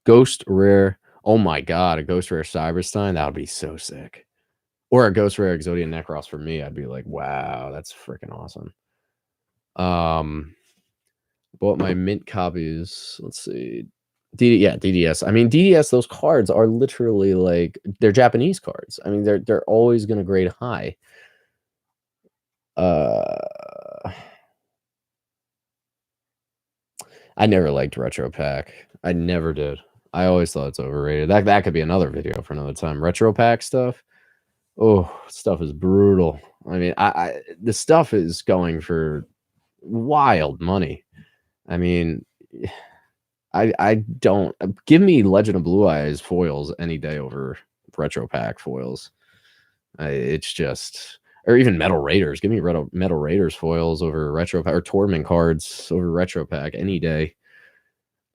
Ghost Rare. Oh my god, a Ghost Rare Cyberstein? That would be so sick. Or a Ghost Rare Exodia Necros for me. I'd be like, wow, that's freaking awesome. Bought my mint copies. Let's see. DDS. I mean, DDS, those cards are literally like, they're Japanese cards. I mean, they're always going to grade high. I never liked Retro Pack. I never did. I always thought it's overrated. That could be another video for another time. Retro Pack stuff. Oh, stuff is brutal. I mean, the stuff is going for wild money. I mean, I don't give me Legend of Blue Eyes foils any day over Retro Pack foils. It's just, or even Metal Raiders. Give me Metal Raiders foils over Retro Pack, or Torment cards over Retro Pack any day.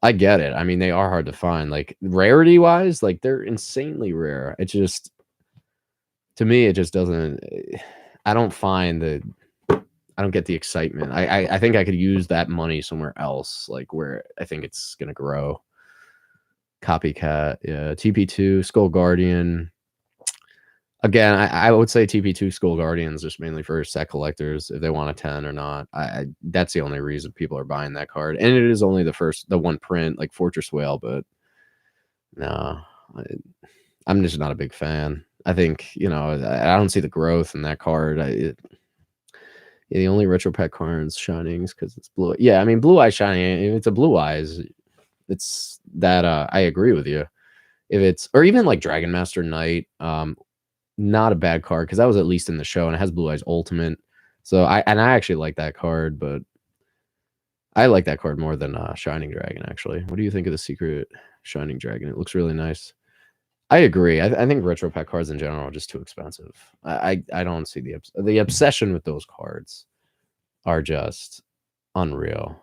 I get it. I mean, they are hard to find. Like, rarity wise, like, they're insanely rare. It just, to me, it just doesn't. I don't find the. I don't get the excitement. I think I could use that money somewhere else, like where I think it's gonna grow. Copycat, yeah. TP2, Skull Guardian. Again, I would say TP2 Skull Guardians just mainly for set collectors if they want a 10 or not. That's the only reason people are buying that card, and it is only the one print, like Fortress Whale. But no, I'm just not a big fan. I think, I don't see the growth in that card. The only Retro Pack cards Shinings because it's blue. Yeah, I mean, Blue Eye Shining. If it's a Blue Eyes, it's that. I agree with you. If it's, or even like Dragon Master Knight, not a bad card because that was at least in the show and it has Blue Eyes Ultimate. So I actually like that card, but I like that card more than Shining Dragon. Actually, what do you think of the Secret Shining Dragon? It looks really nice. I agree. I think Retro Pack cards in general are just too expensive. I don't see the obsession with those cards are just unreal.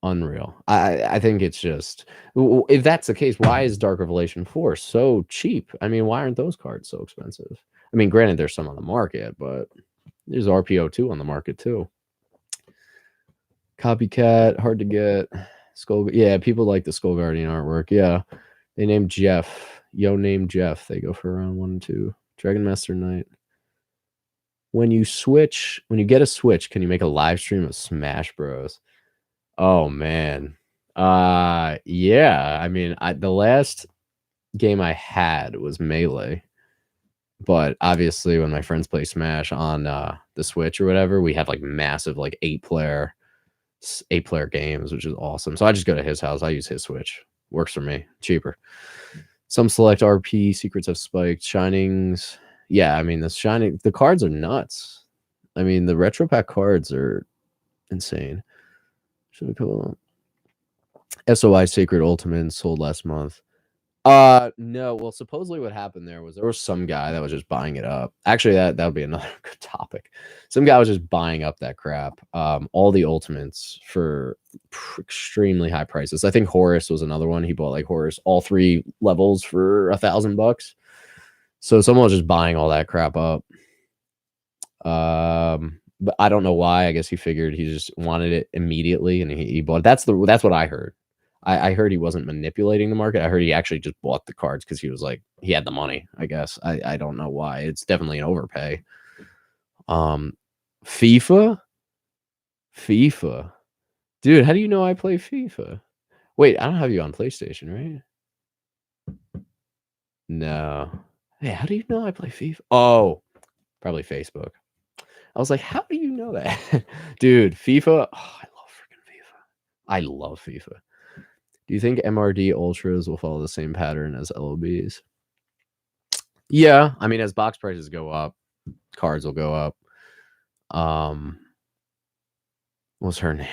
I think it's just, if that's the case, why is Dark Revelation 4 so cheap? I mean, why aren't those cards so expensive? I mean, granted, there's some on the market, but there's RPO2 on the market too. Copycat, hard to get. Yeah, people like the Skull Guardian artwork. Yeah, they named Jeff. Named Jeff. They go for around 1 and 2. Dragon Master Knight. When you get a Switch, can you make a live stream of Smash Bros? Oh man. Yeah. I mean, the last game I had was Melee. But obviously when my friends play Smash on the Switch or whatever, we have like massive like 8-player games, which is awesome. So I just go to his house. I use his Switch. Works for me. Cheaper. Some select RP secrets have spiked. Shinings. Yeah, I mean, the cards are nuts. I mean, the Retro Pack cards are insane. Should we call SOI Sacred Ultimate sold last month? No. Well, supposedly what happened there was some guy that was just buying it up. Actually, that would be another good topic. Some guy was just buying up that crap. All the ultimates for extremely high prices. I think Horus was another one. He bought like Horus all 3 levels for $1,000. So someone was just buying all that crap up. But I don't know why. I guess he figured he just wanted it immediately, and he bought it. That's what I heard. I heard he wasn't manipulating the market. I heard he actually just bought the cards because he was like, he had the money, I guess. I don't know why. It's definitely an overpay. FIFA? Dude, how do you know I play FIFA? Wait, I don't have you on PlayStation, right? No. Hey, how do you know I play FIFA? Oh, probably Facebook. I was like, how do you know that? Dude, FIFA. Oh, I love FIFA. Do you think MRD Ultras will follow the same pattern as LOBs? Yeah, I mean, as box prices go up, cards will go up. What's her name?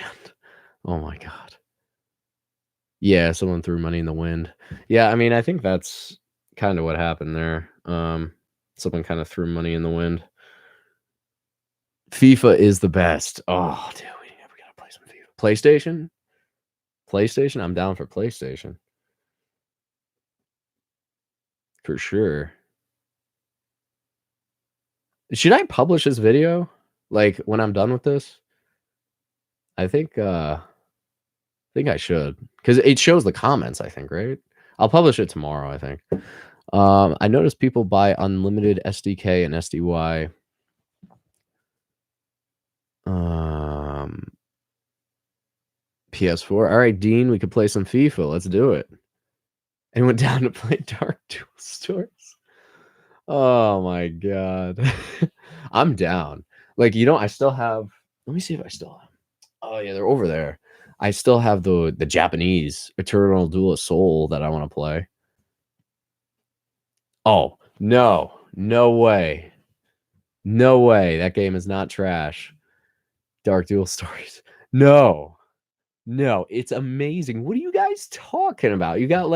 Oh my god. Yeah, someone threw money in the wind. Yeah, I mean, I think that's kind of what happened there. Someone kind of threw money in the wind. FIFA is the best. Oh, dude, we gotta play some FIFA. PlayStation? I'm down for PlayStation. For sure. Should I publish this video? Like, when I'm done with this? I think I should. Because it shows the comments, I think, right? I'll publish it tomorrow, I think. I noticed people buy unlimited SDK and SDY. PS4. All right, Dean, we could play some FIFA. Let's do it. And went down to play Dark Duel Stories. Oh my god. I'm down. Like, I still have. Let me see if I still have. Oh yeah, they're over there. I still have the Japanese Eternal Duel of Soul that I want to play. Oh, no. No way. No way. That game is not trash. Dark Duel Stories. No. No, it's amazing. What are you guys talking about? You got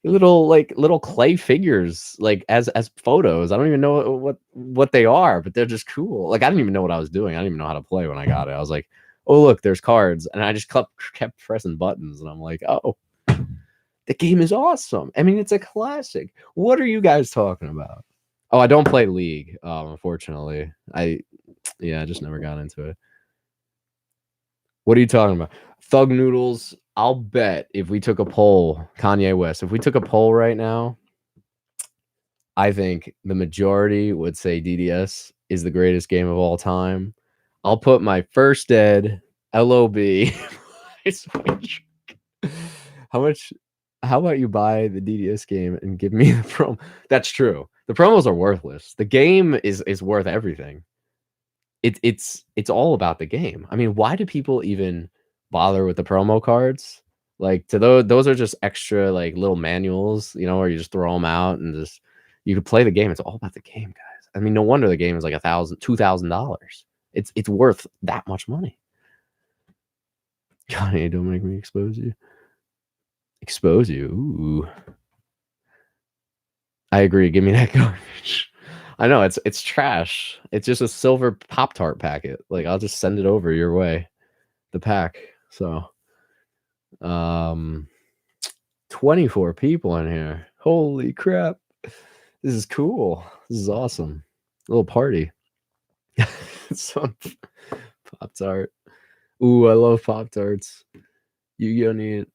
little clay figures as photos. I don't even know what they are, but they're just cool. Like, I didn't even know what I was doing. I didn't even know how to play when I got it. I was like, oh look, there's cards, and I just kept pressing buttons, and I'm like, oh, the game is awesome. I mean, it's a classic. What are you guys talking about? Oh, I don't play League, unfortunately. I just never got into it. What are you talking about? Thug Noodles. I'll bet if we took a poll, Kanye West, if we took a poll right now, I think the majority would say DDS is the greatest game of all time. I'll put my first dead LOB. How about you buy the DDS game and give me the promo? That's true. The promos are worthless. The game is worth everything. It's all about the game. I mean, why do people even bother with the promo cards? Like, to those are just extra little manuals, where you just throw them out and just you can play the game. It's all about the game, guys. I mean, no wonder the game is like $2,000. It's worth that much money. Kanye, don't make me expose you. Expose you. Ooh. I agree. Give me that garbage. I know it's trash. It's just a silver Pop-Tart packet. Like, I'll just send it over your way. The pack. So 24 people in here. Holy crap. This is cool. This is awesome. A little party. So Pop-Tart. Ooh, I love Pop-Tarts. Yu-Gi-Oh! Need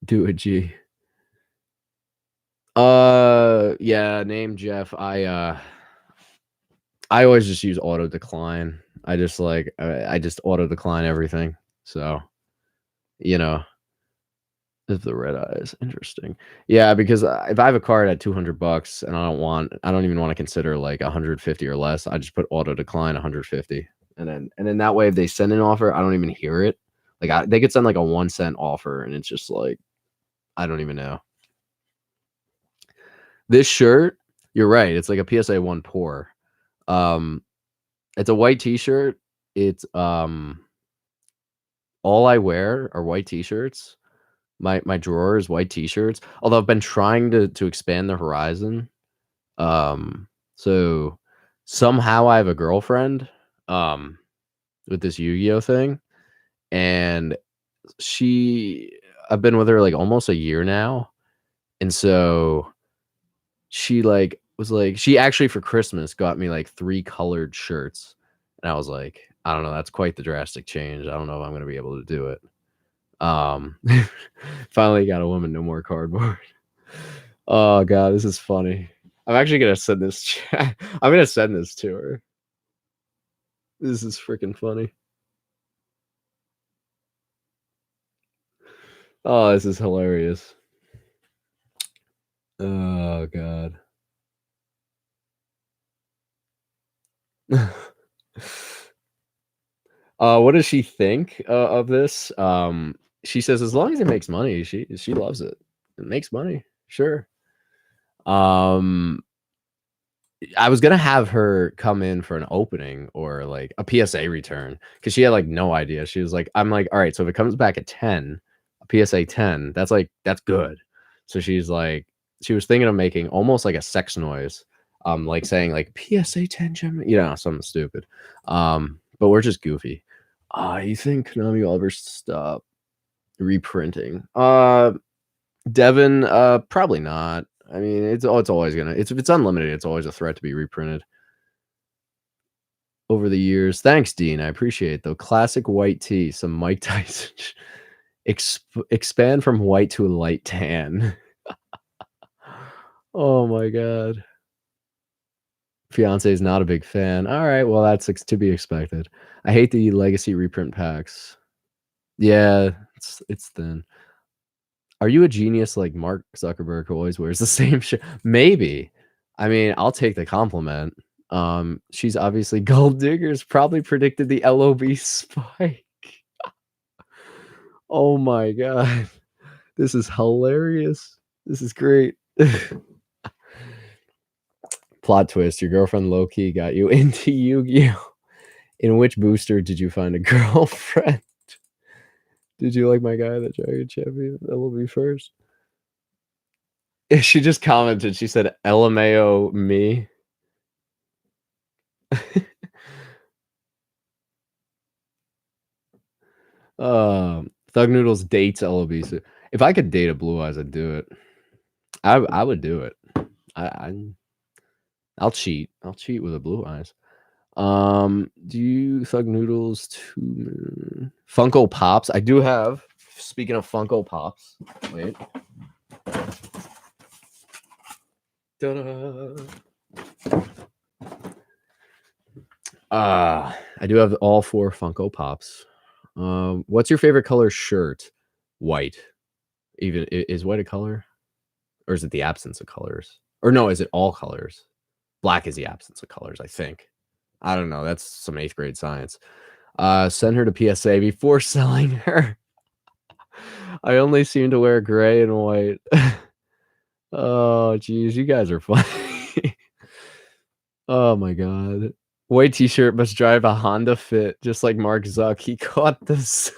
do a G. Yeah, name Jeff. I always just use auto decline. I just auto decline everything. So, if the red eyes, interesting. Yeah, because if I have a card at $200 and I don't even want to consider like 150 or less, I just put auto decline 150, and then that way if they send an offer, I don't even hear it. Like, they could send like a 1 cent offer, and it's just like, I don't even know. This shirt, you're right. It's like a PSA 1 pour. It's a white t-shirt. It's all I wear are white t-shirts. My drawer is white t-shirts. Although I've been trying to expand the horizon. So somehow I have a girlfriend with this Yu-Gi-Oh thing, and she I've been with her like almost a year now. And so she like was like she actually for Christmas got me like 3 colored shirts. And I was like, I don't know, that's quite the drastic change. I don't know if I'm gonna be able to do it. Um finally got a woman, no more cardboard. Oh god, this is funny. I'm actually gonna send this chat. I'm gonna send this to her. This is freaking funny. Oh, this is hilarious. Oh god. What does she think of this? She says as long as it makes money, she loves it. It makes money, sure. Um, I was gonna have her come in for an opening or like a PSA return because she had like no idea. She was like, I'm like, all right, so if it comes back at 10, a PSA 10, that's good. So she's like, she was thinking of making almost like a sex noise, like saying like PSA 10 gem, something stupid. But we're just goofy. You think Konami will ever stop reprinting? Devin, probably not. I mean, it's always gonna. If it's unlimited, it's always a threat to be reprinted over the years. Thanks, Dean. I appreciate it, though. Classic white tee, some Mike Tyson. Expand from white to a light tan. Oh my god. Fiance is not a big fan. All right, well that's to be expected. I hate the legacy reprint packs. Yeah, it's thin. Are you a genius like Mark Zuckerberg who always wears the same shirt? Maybe. I mean, I'll take the compliment. She's obviously gold diggers. Probably predicted the LOB spike. Oh my god, this is hilarious. This is great. Plot twist: your girlfriend low key got you into Yu-Gi-Oh. In which booster did you find a girlfriend? Did you like my guy, the Dragon Champion? LOB first. She just commented. She said, "LMAO me." Thug Noodles dates LOB. If I could date a Blue Eyes, I'd do it. I would do it. I'll cheat. I'll cheat with a Blue Eyes. Do you Thug Noodles to Funko Pops? I do have. Speaking of Funko Pops, wait. Ta-da. I do have all 4 Funko Pops. What's your favorite color shirt? White. Even is white a color? Or is it the absence of colors? Or no, is it all colors? Black is the absence of colors, I think. I don't know. That's some 8th grade science. Send her to PSA before selling her. I only seem to wear gray and white. Oh, geez. You guys are funny. Oh, my God. White t-shirt must drive a Honda Fit, just like Mark Zuck. He caught the suck.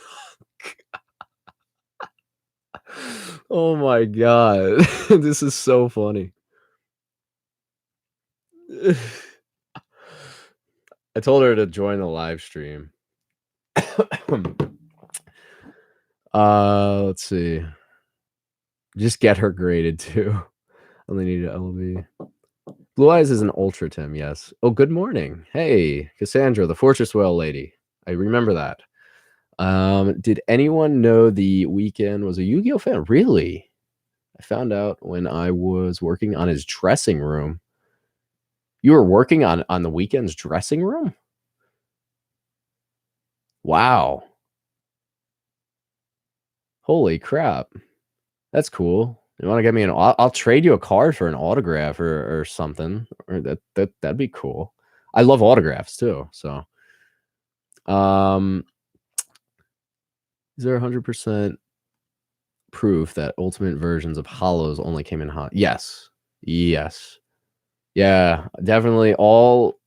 Oh, my God. This is so funny. I told her to join the live stream. Let's see. Just get her graded too. Only need an LB. Blue Eyes is an Ultra Tim, yes. Oh, good morning. Hey, Cassandra, the Fortress Whale lady. I remember that. Did anyone know the Weeknd was a Yu-Gi-Oh fan? Really? I found out when I was working on his dressing room. You were working on the Weeknd's dressing room? Wow. Holy crap. That's cool. You want to get me I'll trade you a card for an autograph or something. Or that'd be cool. I love autographs too. So, is there 100% proof that ultimate versions of hollows only came in hot? Yes. Yes. Yeah, definitely all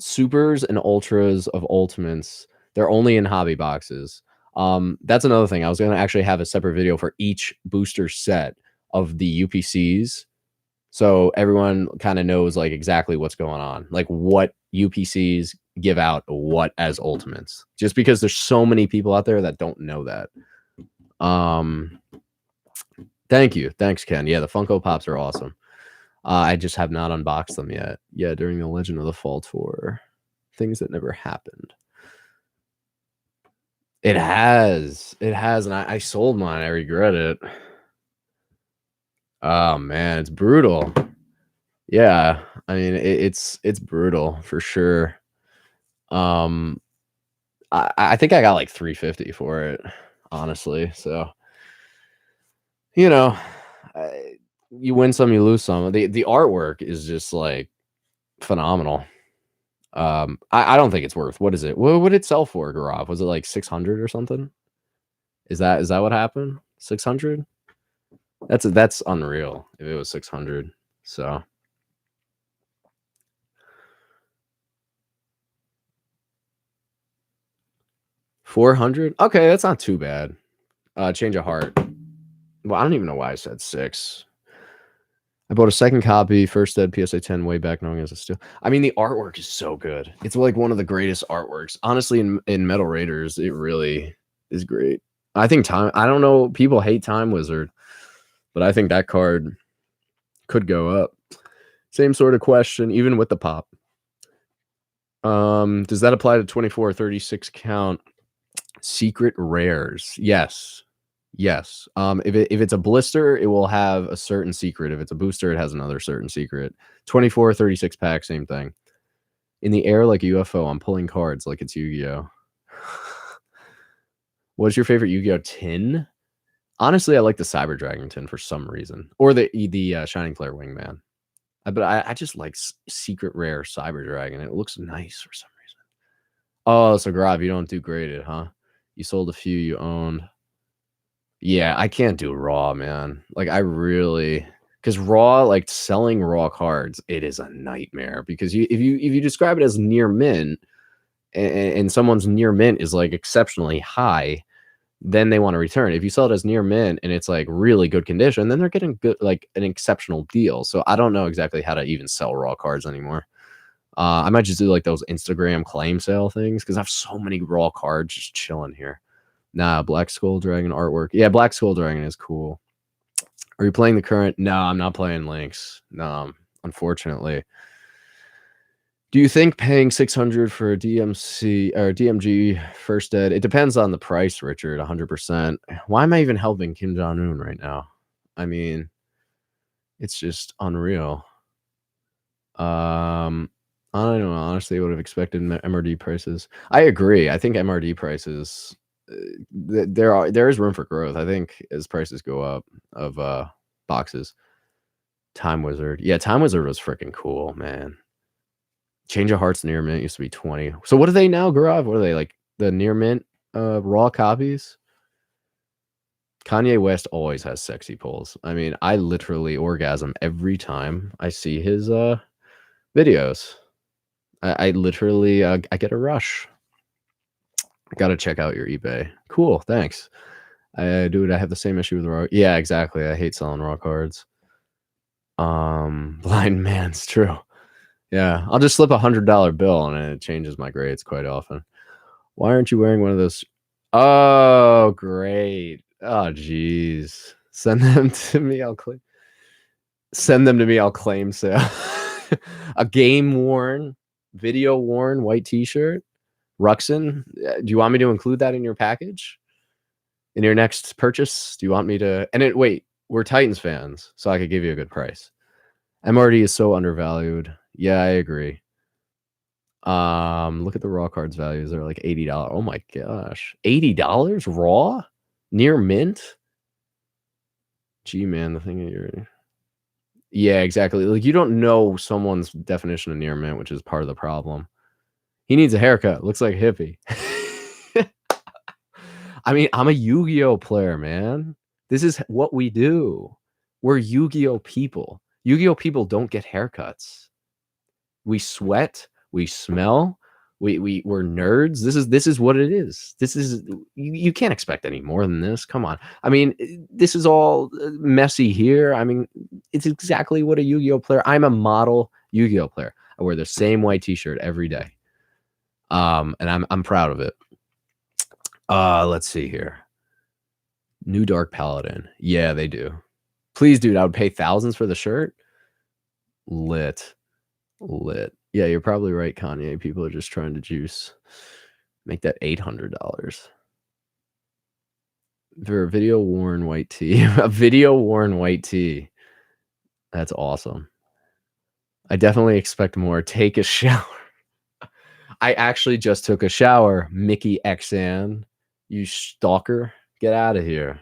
supers and ultras of ultimates. They're only in hobby boxes. That's another thing. I was gonna actually have a separate video for each booster set of the UPCs, so everyone kind of knows like exactly what's going on, like what UPCs give out what as ultimates, just because there's so many people out there that don't know that. Thank you. Thanks, Ken. Yeah, the Funko Pops are awesome. I just have not unboxed them yet. Yeah, during the Legend of the Fall tour. Things that never happened. It has. It has, and I sold mine. I regret it. Oh man, it's brutal. Yeah, I mean it's brutal for sure. I think I got like 350 for it, honestly. So you know, you win some, you lose some. The artwork is just like phenomenal. I don't think it's worth. What is it? What would it sell for, Gaurav? Was it like 600 or something? Is that what happened? 600? That's unreal if it was 600. So 400? Okay, that's not too bad. Change of heart. Well, I don't even know why I said 6. I bought a second copy, first ed PSA 10 way back knowing as a steal. I mean, the artwork is so good. It's like one of the greatest artworks. Honestly, in Metal Raiders, it really is great. I think I don't know, people hate Time Wizard, but I think that card could go up. Same sort of question, even with the pop. Does that apply to 24 or 36 count secret rares? Yes. Yes. If it's a blister, it will have a certain secret. If it's a booster, it has another certain secret. 24, 36 pack, same thing. In the air like a UFO, I'm pulling cards like it's Yu-Gi-Oh. What's your favorite Yu-Gi-Oh tin? Honestly, I like the Cyber Dragon tin for some reason, or the Shining Flare Wingman. But I just like secret rare Cyber Dragon. It looks nice for some reason. Oh, so Grav, you don't do graded, huh? You sold a few you owned. Yeah, I can't do raw, man. Like I really, because raw, like selling raw cards, it is a nightmare. Because if you describe it as near mint, and someone's near mint is like exceptionally high, then they want to return. If you sell it as near mint and it's like really good condition, then they're getting good, like an exceptional deal. So I don't know exactly how to even sell raw cards anymore. I might just do like those Instagram claim sale things because I have so many raw cards just chilling here. Nah, Black Skull Dragon artwork. Yeah, Black Skull Dragon is cool. Are you playing the current? No, I'm not playing Lynx. No, unfortunately. Do you think paying 600 for a DMC or DMG first ed? It depends on the price, Richard. 100%. Why am I even helping Kim Jong Un right now? I mean, it's just unreal. I don't know. Honestly, I would have expected MRD prices. I agree. I think MRD prices. There is room for growth. I think as prices go up of boxes. Time Wizard. Yeah, Time Wizard was freaking cool, man. Change of Hearts near mint used to be 20. So what are they now, Gaurav? What are they, like the near mint raw copies? Kanye West always has sexy pulls. I mean, I literally orgasm every time I see his videos. I literally I get a rush. Gotta check out your eBay. Cool, thanks. Dude, I have the same issue with raw. Yeah, exactly. I hate selling raw cards. Blind man's true. Yeah, I'll just slip $100 bill and it changes my grades quite often. Why aren't you wearing one of those? Oh, great. Oh, geez. Send them to me. I'll claim. Send them to me. I'll claim sale. A game worn, video worn white T-shirt. Ruxin. Do you want me to include that in your package? In your next purchase? Do you want me to? And wait, we're Titans fans, so I could give you a good price. MRD is so undervalued. Yeah, I agree. Look at the raw cards values. They're like $80. Oh my gosh. $80 raw? Near mint? Gee, man, the thing that you're. Yeah, exactly. Like you don't know someone's definition of near mint, which is part of the problem. He needs a haircut. Looks like a hippie. I mean, I'm a Yu-Gi-Oh player, man. This is what we do. We're Yu-Gi-Oh people. Yu-Gi-Oh people don't get haircuts. We sweat, we smell, we're nerds. This is what it is. This is you can't expect any more than this. Come on. I mean, this is all messy here. I mean, it's exactly what a Yu-Gi-Oh player. I'm a model Yu-Gi-Oh player. I wear the same white t-shirt every day. And I'm proud of it. Let's see here. New Dark Paladin. Yeah, they do. Please, dude, I would pay thousands for the shirt. Lit. Yeah, you're probably right, Kanye. People are just trying to juice. Make that $800 for a video worn white tee. A video worn white tee. That's awesome. I definitely expect more. Take a shower. I actually just took a shower. Mickey Xan, you stalker, get out of here.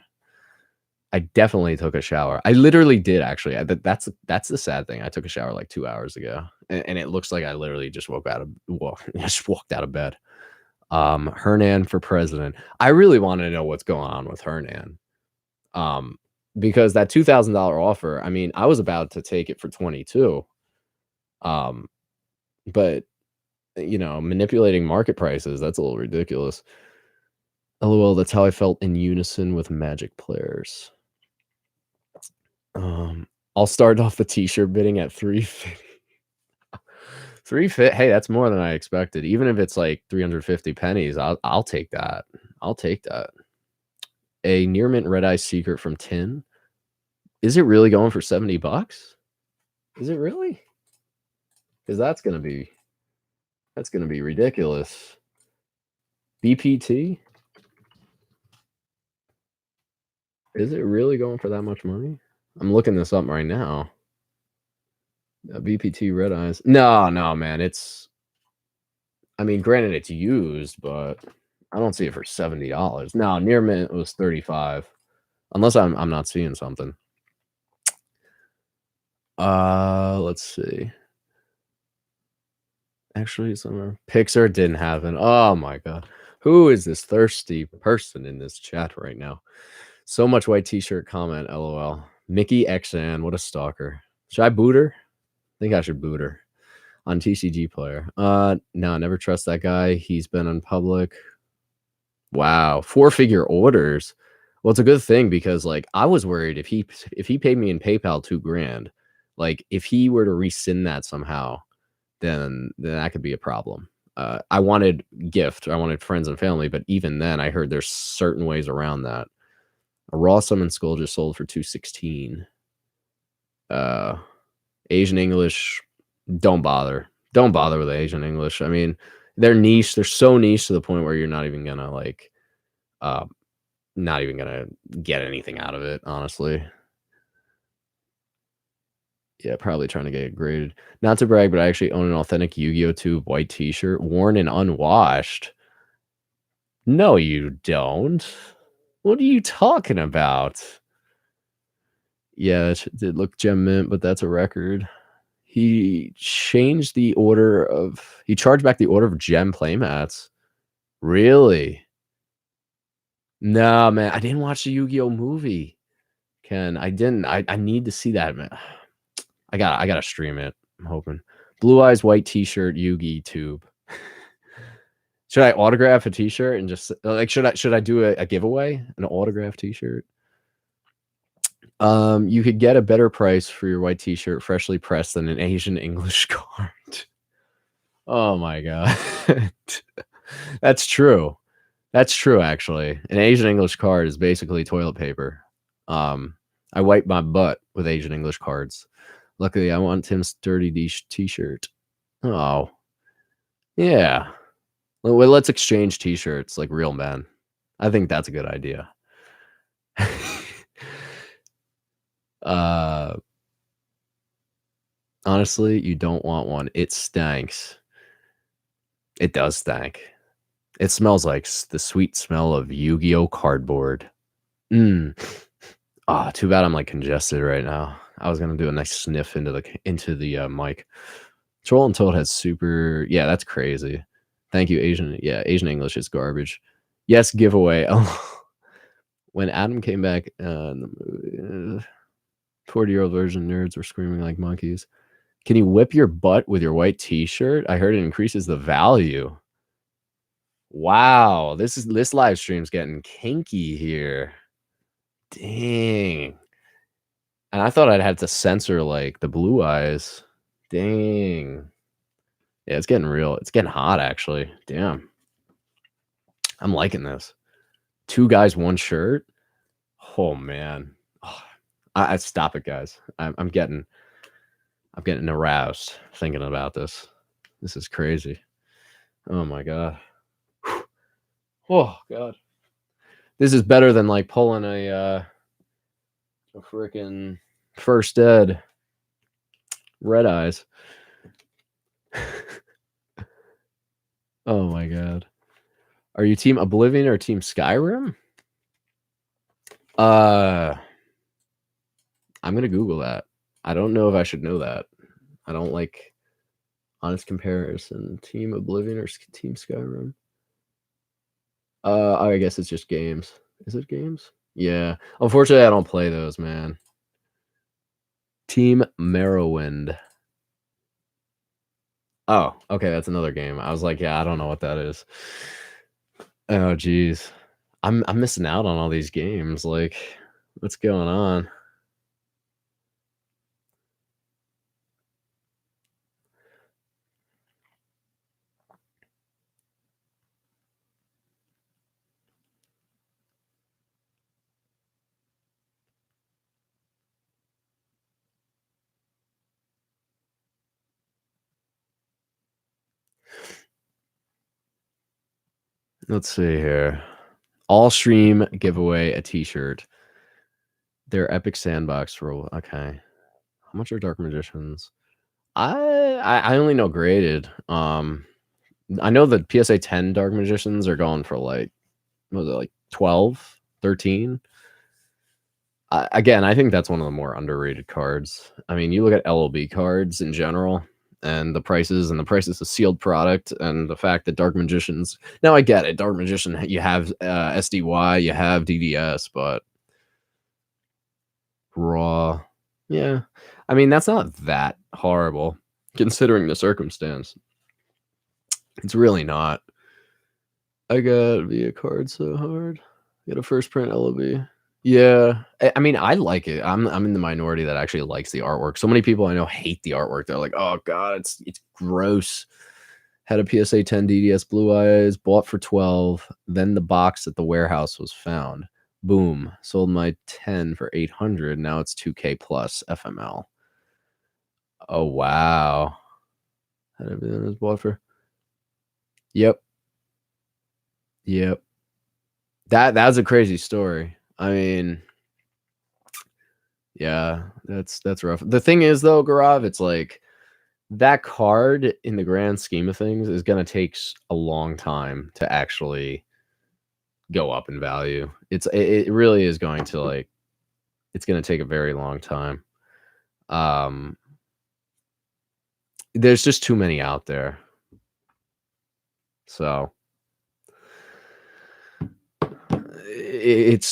I definitely took a shower. I literally did actually. That's the sad thing. I took a shower like 2 hours ago, and it looks like I literally just walked out of bed. Hernan for president. I really want to know what's going on with Hernan. Because that $2,000 offer, I mean, I was about to take it for 22. But you know, manipulating market prices, that's a little ridiculous. LOL, that's how I felt in unison with Magic players. I'll start off the t-shirt bidding at 350. 350. Hey, that's more than I expected. Even if it's like 350 pennies, I'll take that. I'll take that. A near mint red eye secret from Tin. Is it really going for $70? Is it really? Because that's gonna be ridiculous. BPT. Is it really going for that much money? I'm looking this up right now. BPT red eyes. No, man. I mean, granted, it's used, but I don't see it for $70. No, near mint was 35. Unless I'm not seeing something. Let's see. Actually, some Pixar didn't happen. Oh my god. Who is this thirsty person in this chat right now? So much white t-shirt comment, LOL. Mickey Xan, what a stalker. Should I boot her? I think I should boot her. On TCG player. No, never trust that guy. He's been in public. Wow, 4-figure orders. Well, it's a good thing because like I was worried if he paid me in PayPal $2,000, like if he were to rescind that somehow, then that could be a problem. I wanted gift, I wanted friends and family, but even then, I heard there's certain ways around that. A raw summon skull just sold for $216. Asian English, don't bother. Don't bother with Asian English. I mean, they're niche. They're so niche to the point where you're not even gonna like, not even gonna get anything out of it, honestly. Yeah, probably trying to get it graded. Not to brag, but I actually own an authentic YugiohTube white t-shirt, worn and unwashed. No, you don't. What are you talking about? Yeah, it did look gem mint, but that's a record. He changed the order of... He charged back the order of gem playmats. Really? No, man. I didn't watch the Yu-Gi-Oh movie. Ken, I didn't. I need to see that, man. I gotta stream it. I'm hoping. Blue Eyes white t-shirt YugiohTube. Should I autograph a t-shirt and just like should I do a giveaway, an autograph t-shirt? You could get a better price for your white t-shirt freshly pressed than an Asian English card. Oh my god. That's true. That's true, actually. An Asian English card is basically toilet paper. I wipe my butt with Asian English cards. Luckily, I want Tim's dirty t-shirt. Oh. Yeah. Well, let's exchange t-shirts like real men. I think that's a good idea. Honestly, you don't want one. It stinks. It does stink. It smells like the sweet smell of Yu-Gi-Oh cardboard. Ah, too bad I'm like congested right now. I was gonna do a nice sniff into the mic. Troll and Toad has super. Yeah, that's crazy. Thank you, Asian. Yeah, Asian English is garbage. Yes, giveaway. When Adam came back, the 40-year-old version nerds were screaming like monkeys. Can you whip your butt with your white t-shirt? I heard it increases the value. Wow, this live stream's getting kinky here. Dang. And I thought I'd have to censor like the blue eyes. Dang. Yeah, it's getting real. It's getting hot actually. Damn. I'm liking this. 2 guys, 1 shirt. Oh man. Oh, I stop it, guys. I'm getting aroused thinking about this. This is crazy. Oh my god. Oh god. This is better than like pulling a freaking First Ed red eyes. Oh my god. Are you team Oblivion or team Skyrim? I'm gonna Google that. I don't know if I should know that. I don't like honest comparison. Team Oblivion or team Skyrim? I guess it's just games. Is it games? Yeah. Unfortunately, I don't play those, man. Team Morrowind. Oh, okay, that's another game. I was like, yeah, I don't know what that is. Oh, geez. I'm missing out on all these games. Like, what's going on? Let's see here. All stream giveaway a t-shirt. Their epic sandbox rule. Okay. How much are Dark Magicians? I only know graded. I know the PSA 10 Dark Magicians are going for like, what was it, like 12, 13? Again, I think that's one of the more underrated cards. I mean, you look at LOB cards in general and the prices of sealed product and the fact that Dark Magicians. Now I get it. Dark Magician, you have SDY, you have DDS, but raw. Yeah. I mean, that's not that horrible considering the circumstance. It's really not. I got VIA card so hard. Get a first print LOB. Yeah. I mean, I like it. I'm in the minority that actually likes the artwork. So many people I know hate the artwork. They're like, "Oh god, it's gross." Had a PSA 10 DDS Blue Eyes, bought for 12. Then the box at the warehouse was found. Boom. Sold my 10 for 800. Now it's 2K plus FML. Oh wow. Had everything was bought for. Yep. Yep. That's a crazy story. I mean, yeah, that's rough. The thing is though, Garav, it's like that card in the grand scheme of things is going to take a long time to actually go up in value. It really is going to like it's going to take a very long time. There's just too many out there. So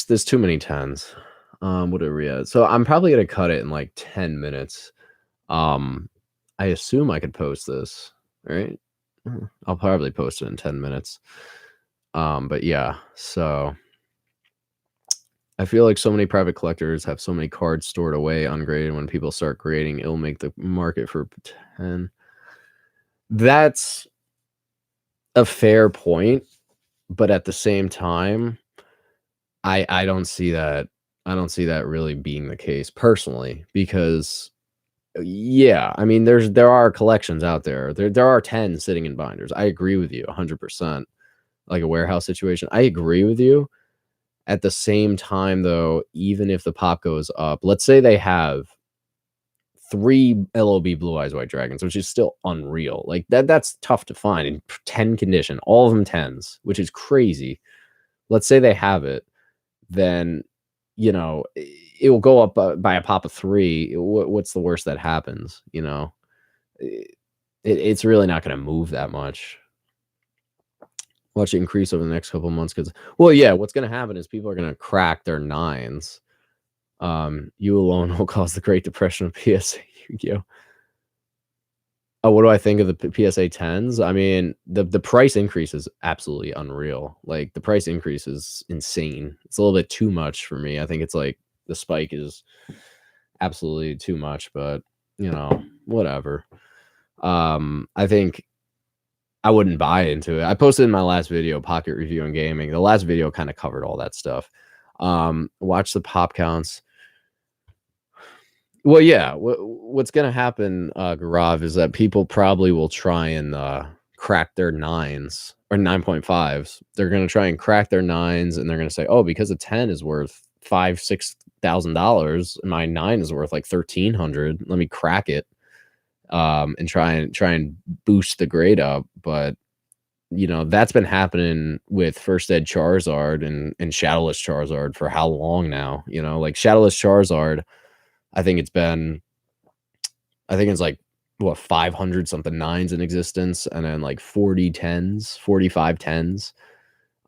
there's too many 10s. What are we at? So I'm probably going to cut it in like 10 minutes. I assume I could post this, right? I'll probably post it in 10 minutes. But yeah, so I feel like so many private collectors have so many cards stored away ungraded. When people start grading, it'll make the market for 10. That's a fair point, but at the same time, I don't see that. I don't see that really being the case personally, because yeah, I mean, there are collections out there. There are 10 sitting in binders. I agree with you 100%. Like a warehouse situation. I agree with you. At the same time, though, even if the pop goes up, let's say they have 3 LOB Blue Eyes White Dragons, which is still unreal. Like that's tough to find in 10 condition, all of them 10s, which is crazy. Let's say they have it, then you know it will go up by a pop of 3. What's the worst that happens? You know, it's really not going to move that much. Watch it increase over the next couple of months because, well, yeah, what's going to happen is people are going to crack their 9s. You alone will cause the Great Depression of PSA Yu-Gi-Oh. Oh, what do I think of the PSA 10s? I mean, the price increase is absolutely unreal. Like, the price increase is insane. It's a little bit too much for me. I think it's like the spike is absolutely too much, but, whatever. I think I wouldn't buy into it. I posted in my last video, Pocket Review and Gaming. The last video kinda covered all that stuff. Watch the pop counts. Well, yeah. What's gonna happen, Gaurav, is that people probably will try and crack their nines or 9.5s. They're gonna try and crack their nines, and they're gonna say, "Oh, because a 10 is worth $5,000-6,000, and my 9 is worth like 1,300. Let me crack it, and try and boost the grade up." But that's been happening with First Ed Charizard and Shadowless Charizard for how long now? Like Shadowless Charizard. I think it's been I think it's like what 500 something nines in existence and then like 40 10s, 45 10s.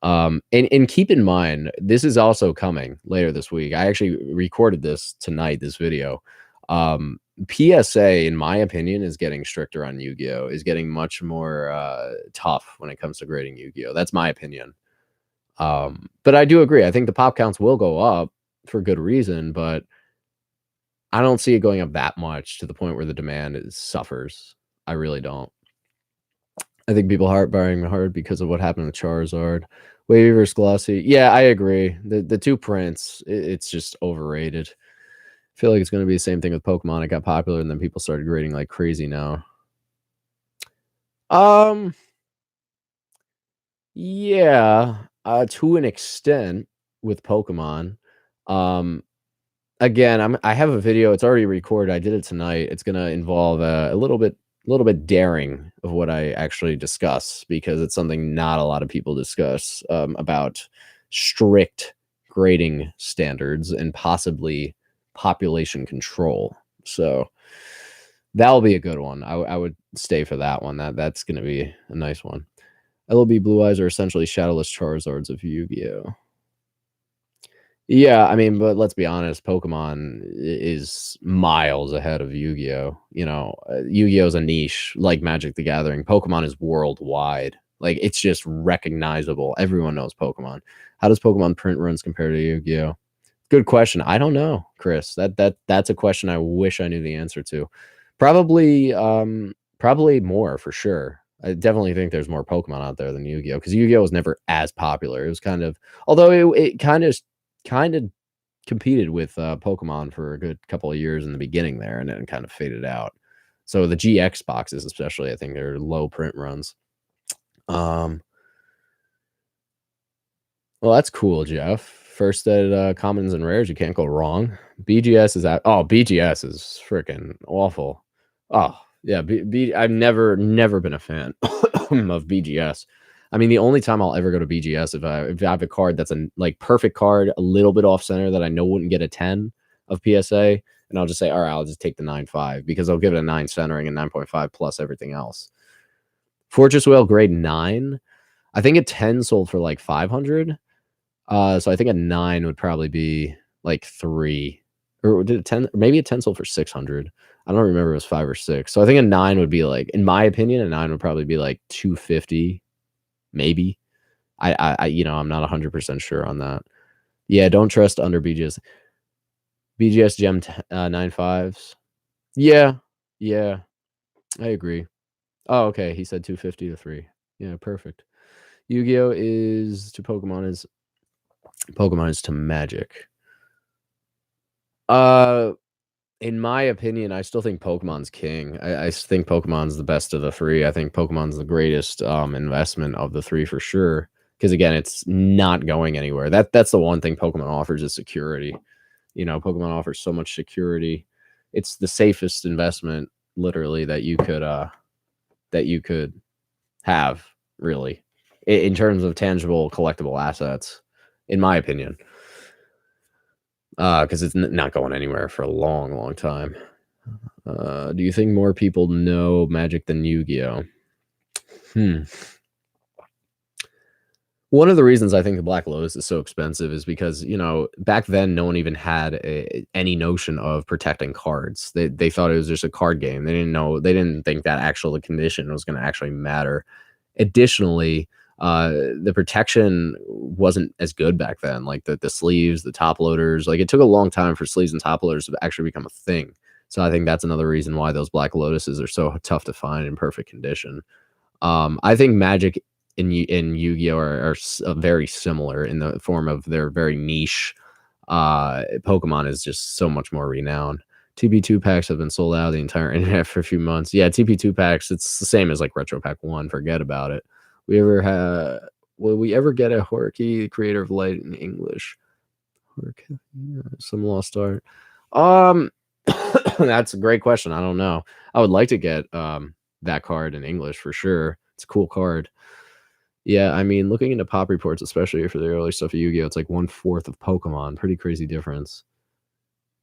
And keep in mind, this is also coming later this week. I actually recorded this tonight, this video. PSA, in my opinion, is getting stricter on Yu-Gi-Oh! Is getting much more tough when it comes to grading Yu-Gi-Oh! That's my opinion. But I do agree. I think the pop counts will go up for good reason, but I don't see it going up that much to the point where the demand suffers. I really don't. I think people are buying hard because of what happened with Charizard. Wavy versus Glossy. Yeah, I agree. The two prints, it's just overrated. I feel like it's going to be the same thing with Pokemon. It got popular and then people started grading like crazy now. Yeah, to an extent with Pokemon. Again, I have a video. It's already recorded. I did it tonight. It's gonna involve a little bit daring of what I actually discuss because it's something not a lot of people discuss about strict grading standards and possibly population control. So that'll be a good one. I would stay for that one. That's gonna be a nice one. LOB Blue Eyes are essentially shadowless Charizards of Yu-Gi-Oh! Yeah, I mean, but let's be honest, Pokemon is miles ahead of Yu-Gi-Oh! Yu-Gi-Oh! Is a niche like Magic the Gathering. Pokemon is worldwide. Like, it's just recognizable. Everyone knows Pokemon. How does Pokemon print runs compare to Yu-Gi-Oh! Good question. I don't know, Chris. That's a question I wish I knew the answer to. Probably more for sure. I definitely think there's more Pokemon out there than Yu-Gi-Oh! Because Yu-Gi-Oh! was never as popular. It was kind of, although it kind of competed with Pokemon for a good couple of years in the beginning there, and then kind of faded out. So the GX boxes, especially, I think they're low print runs. Well, that's cool, Jeff. First at commons and rares, you can't go wrong. BGS is out. Oh, BGS is freaking awful. Oh, yeah. I've never been a fan of BGS. I mean, the only time I'll ever go to BGS if I have a card that's a like perfect card, a little bit off center that I know wouldn't get a 10 of PSA, and I'll just say, all right, I'll just take the 9.5 because I'll give it a 9 centering and 9.5 plus everything else. Fortress Whale grade 9. I think a 10 sold for like 500. So I think a 9 would probably be like 3. Or did a 10? Maybe a 10 sold for 600. I don't remember if it was 5 or 6. So I think a 9 would be like, in my opinion, a 9 would probably be like 250, maybe. I'm not 100% sure on that. Yeah, don't trust under BGS. BGS Gem 9.5s. Yeah, yeah, I agree. Oh, okay. He said 250 to 3. Yeah, perfect. Yu-Gi-Oh is to Pokemon is to Magic. In my opinion, I still think Pokemon's king. I think Pokemon's the best of the three. I think Pokemon's the greatest investment of the three for sure. Because again, it's not going anywhere. That's the one thing Pokemon offers is security. Pokemon offers so much security. It's the safest investment, literally, that you could have, really, in terms of tangible collectible assets, in my opinion. Because it's not going anywhere for a long, long time. Do you think more people know Magic than Yu-Gi-Oh? One of the reasons I think the Black Lotus is so expensive is because, you know, back then no one even had any notion of protecting cards. They thought it was just a card game. They didn't think that actual the condition was going to actually matter. Additionally, the protection wasn't as good back then. Like the sleeves, the top loaders. Like it took a long time for sleeves and top loaders to actually become a thing. So I think that's another reason why those Black Lotuses are so tough to find in perfect condition. I think Magic in Yu-Gi-Oh are very similar in the form of their very niche. Pokemon is just so much more renowned. TP2 packs have been sold out of the entire internet for a few months. Yeah, TP2 packs, it's the same as like Retro Pack 1. Forget about it. Will we ever get a Horiki Creator of Light in English? Some lost art. That's a great question. I don't know. I would like to get that card in English for sure. It's a cool card. Yeah, I mean, looking into pop reports, especially for the early stuff of Yu-Gi-Oh, it's like 1/4 of Pokemon. Pretty crazy difference.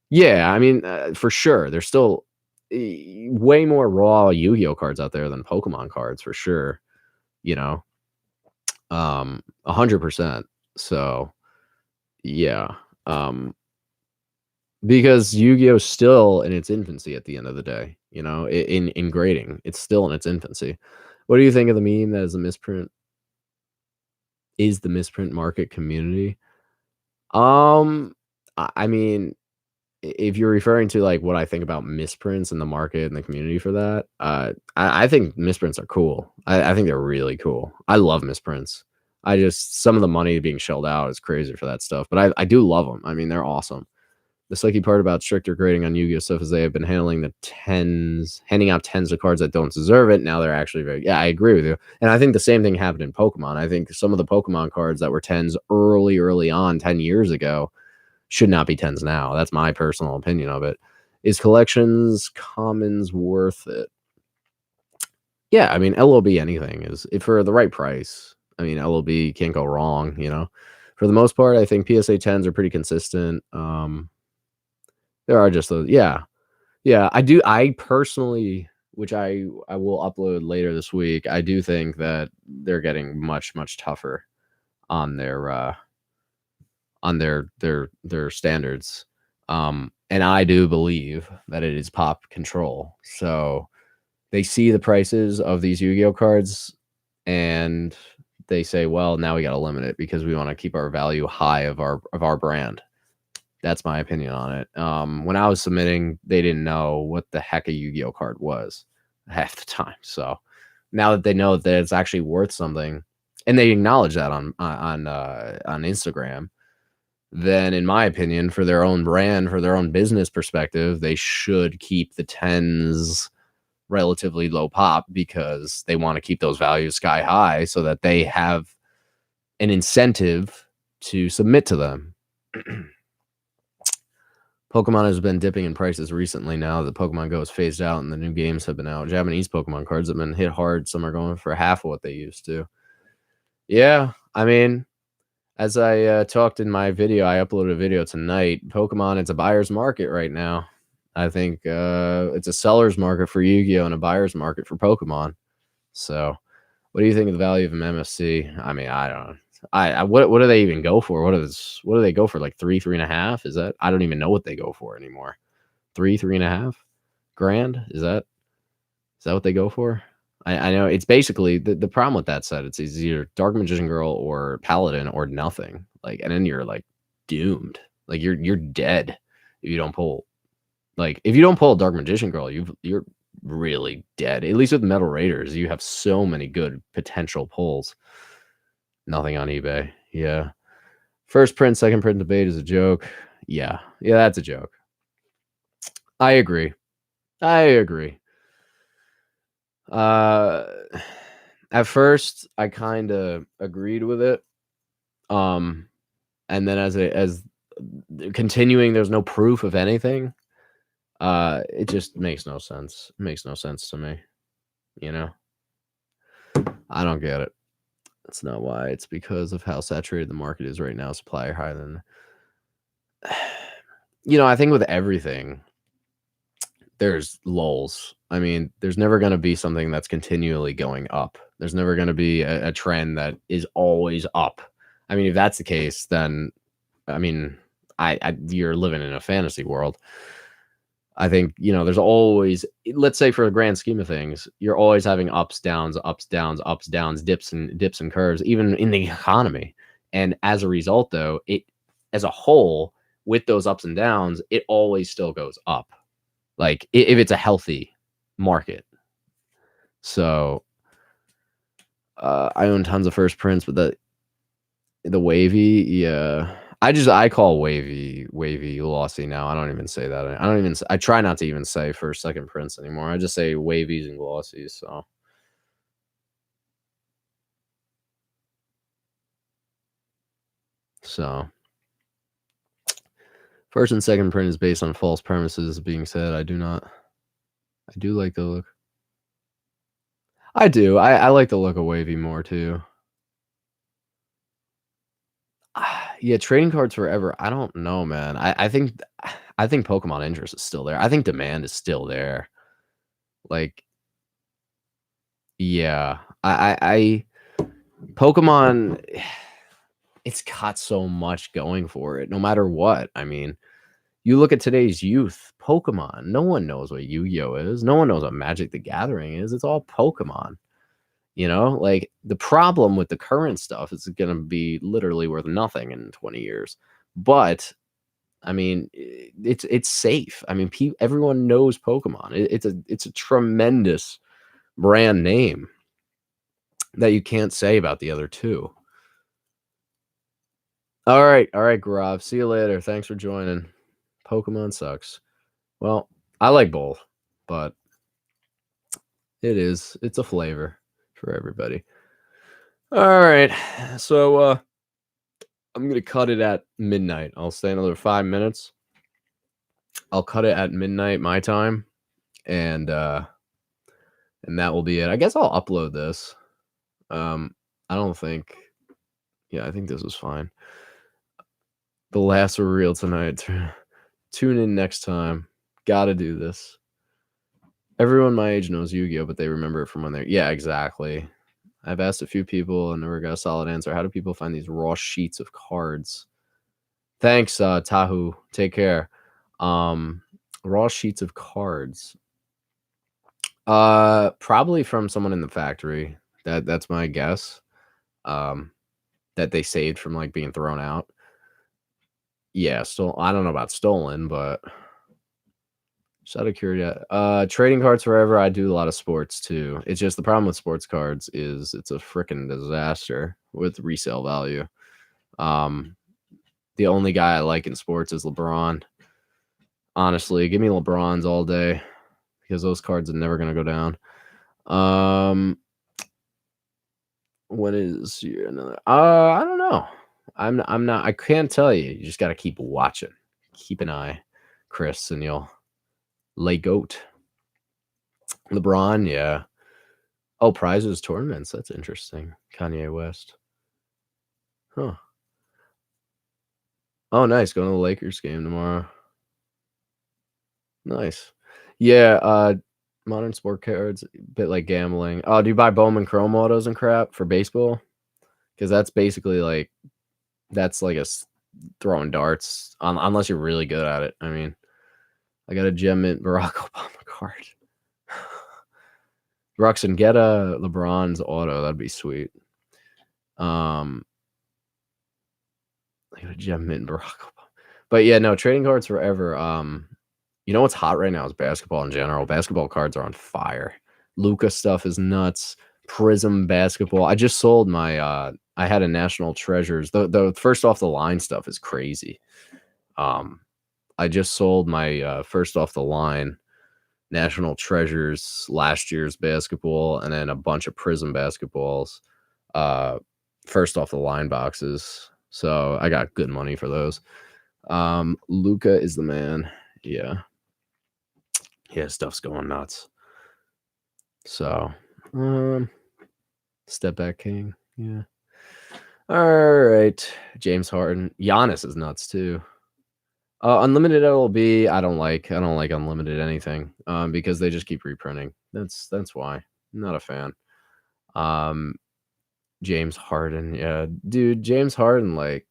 Yeah, I mean, for sure. There's still way more raw Yu-Gi-Oh cards out there than Pokemon cards for sure. You know, 100%. So yeah, because Yu-Gi-Oh is still in its infancy at the end of the day. You know, in grading, it's still in its infancy. What do you think of the meme that is a misprint? Is the misprint market community? I mean, if you're referring to like what I think about misprints in the market and the community for that, I think misprints are cool. I think they're really cool. I love misprints. I just some of the money being shelled out is crazy for that stuff, but I do love them. I mean, they're awesome. The sucky part about stricter grading on Yu-Gi-Oh stuff is they have been handing out tens of cards that don't deserve it. Now they're actually very, yeah, I agree with you. And I think the same thing happened in Pokemon. I think some of the Pokemon cards that were tens early on, 10 years ago, should not be tens now. That's my personal opinion of it. Is collections commons worth it? Yeah, I mean, LOB anything is if for the right price. I mean, LOB can't go wrong, you know. For the most part, I think PSA 10s are pretty consistent. There are just those, yeah. Yeah, I personally, which I will upload later this week, I do think that they're getting much tougher on their standards. And I do believe that it is pop control. So they see the prices of these Yu-Gi-Oh cards and they say, well, now we got to limit it because we want to keep our value high of our brand. That's my opinion on it. When I was submitting, they didn't know what the heck a Yu-Gi-Oh card was half the time. So now that they know that it's actually worth something, and they acknowledge that on Instagram, then in my opinion, for their own brand, for their own business perspective, they should keep the tens relatively low pop because they want to keep those values sky high so that they have an incentive to submit to them. Pokemon has been dipping in prices recently now that Pokemon Go is phased out and the new games have been out. Japanese Pokemon cards have been hit hard. Some are going for half of what they used to. Yeah, I mean, as I talked in my video, I uploaded a video tonight. Pokemon, it's a buyer's market right now. I think it's a seller's market for Yu-Gi-Oh! And a buyer's market for Pokemon. So, what do you think of the value of an MFC? I mean, I don't know. What do they even go for? What do they go for? Like 3.5? Is that? I don't even know what they go for anymore. 3.5 grand? Is that what they go for? I know it's basically the problem with that set. It's either Dark Magician Girl or Paladin or nothing. Like, and then you're like doomed. Like you're dead if you don't pull. Like if you don't pull a Dark Magician Girl, you're really dead. At least with Metal Raiders, you have so many good potential pulls. Nothing on eBay. Yeah. First print, second print debate is a joke. Yeah. Yeah, that's a joke. I agree. At first I kind of agreed with it. And then as continuing, there's no proof of anything. It just makes no sense. It makes no sense to me. You know? I don't get it. That's not why. It's because of how saturated the market is right now. Supply higher than I think with everything, there's lulls. I mean, there's never going to be something that's continually going up. There's never going to be a trend that is always up. I mean, if that's the case, then I mean, you're living in a fantasy world. I think, there's always, let's say for the grand scheme of things, you're always having ups, downs, dips and curves, even in the economy. And as a result, though, it as a whole, with those ups and downs, it always still goes up. Like if it's a healthy market. So I own tons of first prints, but the wavy, yeah. I call wavy glossy now. I don't even say that. I try not to even say first, second prints anymore. I just say wavies and glossies. So first and second print is based on false premises being said. I do like the look. I do. I like the look of wavy more too. Yeah, trading cards forever. I don't know, man. I think Pokemon interest is still there. I think demand is still there. Like, yeah, I Pokemon, it's got so much going for it, no matter what. I mean, you look at today's youth, Pokemon. No one knows what Yu-Gi-Oh is. No one knows what Magic the Gathering is. It's all Pokemon. Like the problem with the current stuff is going to be literally worth nothing in 20 years. But I mean, it's safe. I mean, everyone knows Pokemon. It's a tremendous brand name that you can't say about the other two. All right, Grav. See you later. Thanks for joining. Pokemon sucks. Well, I like both, but it's a flavor for everybody. All right, so I'm gonna cut it at midnight. I'll stay another 5 minutes. I'll cut it at midnight my time, and that will be it. I guess I'll upload this. I don't think. Yeah, I think this is fine. The laughs were real tonight. Tune in next time. Gotta do this. Everyone my age knows Yu-Gi-Oh, but they remember it from when they're. Yeah, exactly. I've asked a few people and never got a solid answer. How do people find these raw sheets of cards? Thanks, Tahu. Take care. Raw sheets of cards. Probably from someone in the factory. That's my guess. That they saved from like being thrown out. Yeah, I don't know about stolen, but just out of curiosity. Trading cards forever. I do a lot of sports too. It's just the problem with sports cards is it's a freaking disaster with resale value. The only guy I like in sports is LeBron. Honestly, give me LeBrons all day because those cards are never gonna go down. What is another? I don't know. I'm not. I can't tell you. You just got to keep watching. Keep an eye, Chris, and you'll lay goat. LeBron, yeah. Oh, prizes tournaments. That's interesting. Kanye West. Huh. Oh, nice. Going to the Lakers game tomorrow. Nice. Yeah. Modern sport cards, a bit like gambling. Oh, do you buy Bowman Chrome autos and crap for baseball? Because that's basically like a throwing darts, unless you're really good at it. I mean, I got a gem mint Barack Obama card. Ruxin, get a LeBron's auto. That'd be sweet. I got a gem mint Barack Obama. But yeah, no, trading cards forever. You know what's hot right now is basketball in general. Basketball cards are on fire. Luka stuff is nuts. Prism basketball. I just sold my I had a National Treasures. The first off the line stuff is crazy. I just sold my first off the line National Treasures last year's basketball and then a bunch of Prism basketballs. First off the line boxes. So I got good money for those. Luka is the man. Yeah. Yeah, stuff's going nuts. So, step back king. Yeah. All right. James Harden. Giannis is nuts too. Unlimited LLB, I don't like unlimited anything. Because they just keep reprinting. That's why. I'm not a fan. James Harden, yeah, dude, James Harden, like,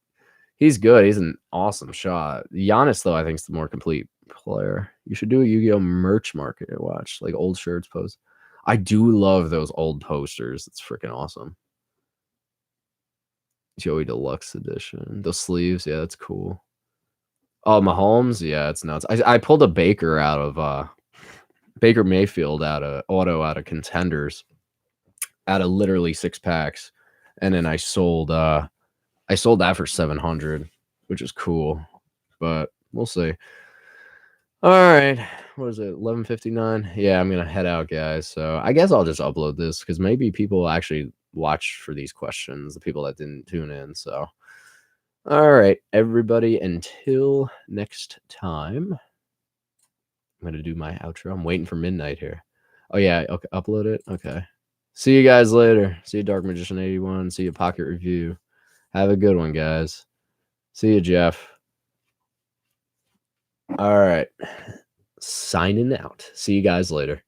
he's good. He's an awesome shot. Giannis, though, I think is the more complete player. You should do a Yu-Gi-Oh merch market and watch like old shirts post. I do love those old posters. It's freaking awesome. Joey Deluxe edition. Those sleeves, yeah, that's cool. Oh, Mahomes, yeah, it's nuts. I pulled a Baker out of Baker Mayfield out of Contenders out of literally 6 packs, and then I sold that for 700, which is cool, but we'll see. All right, what is it? 11:59. Yeah, I'm gonna head out, guys. So I guess I'll just upload this because maybe people actually watch for these questions. The people that didn't tune in. So, all right, everybody. Until next time, I'm gonna do my outro. I'm waiting for midnight here. Oh yeah, okay, upload it. Okay. See you guys later. See you, Dark Magician 81. See you, Pocket Review. Have a good one, guys. See you, Jeff. All right. Signing out. See you guys later.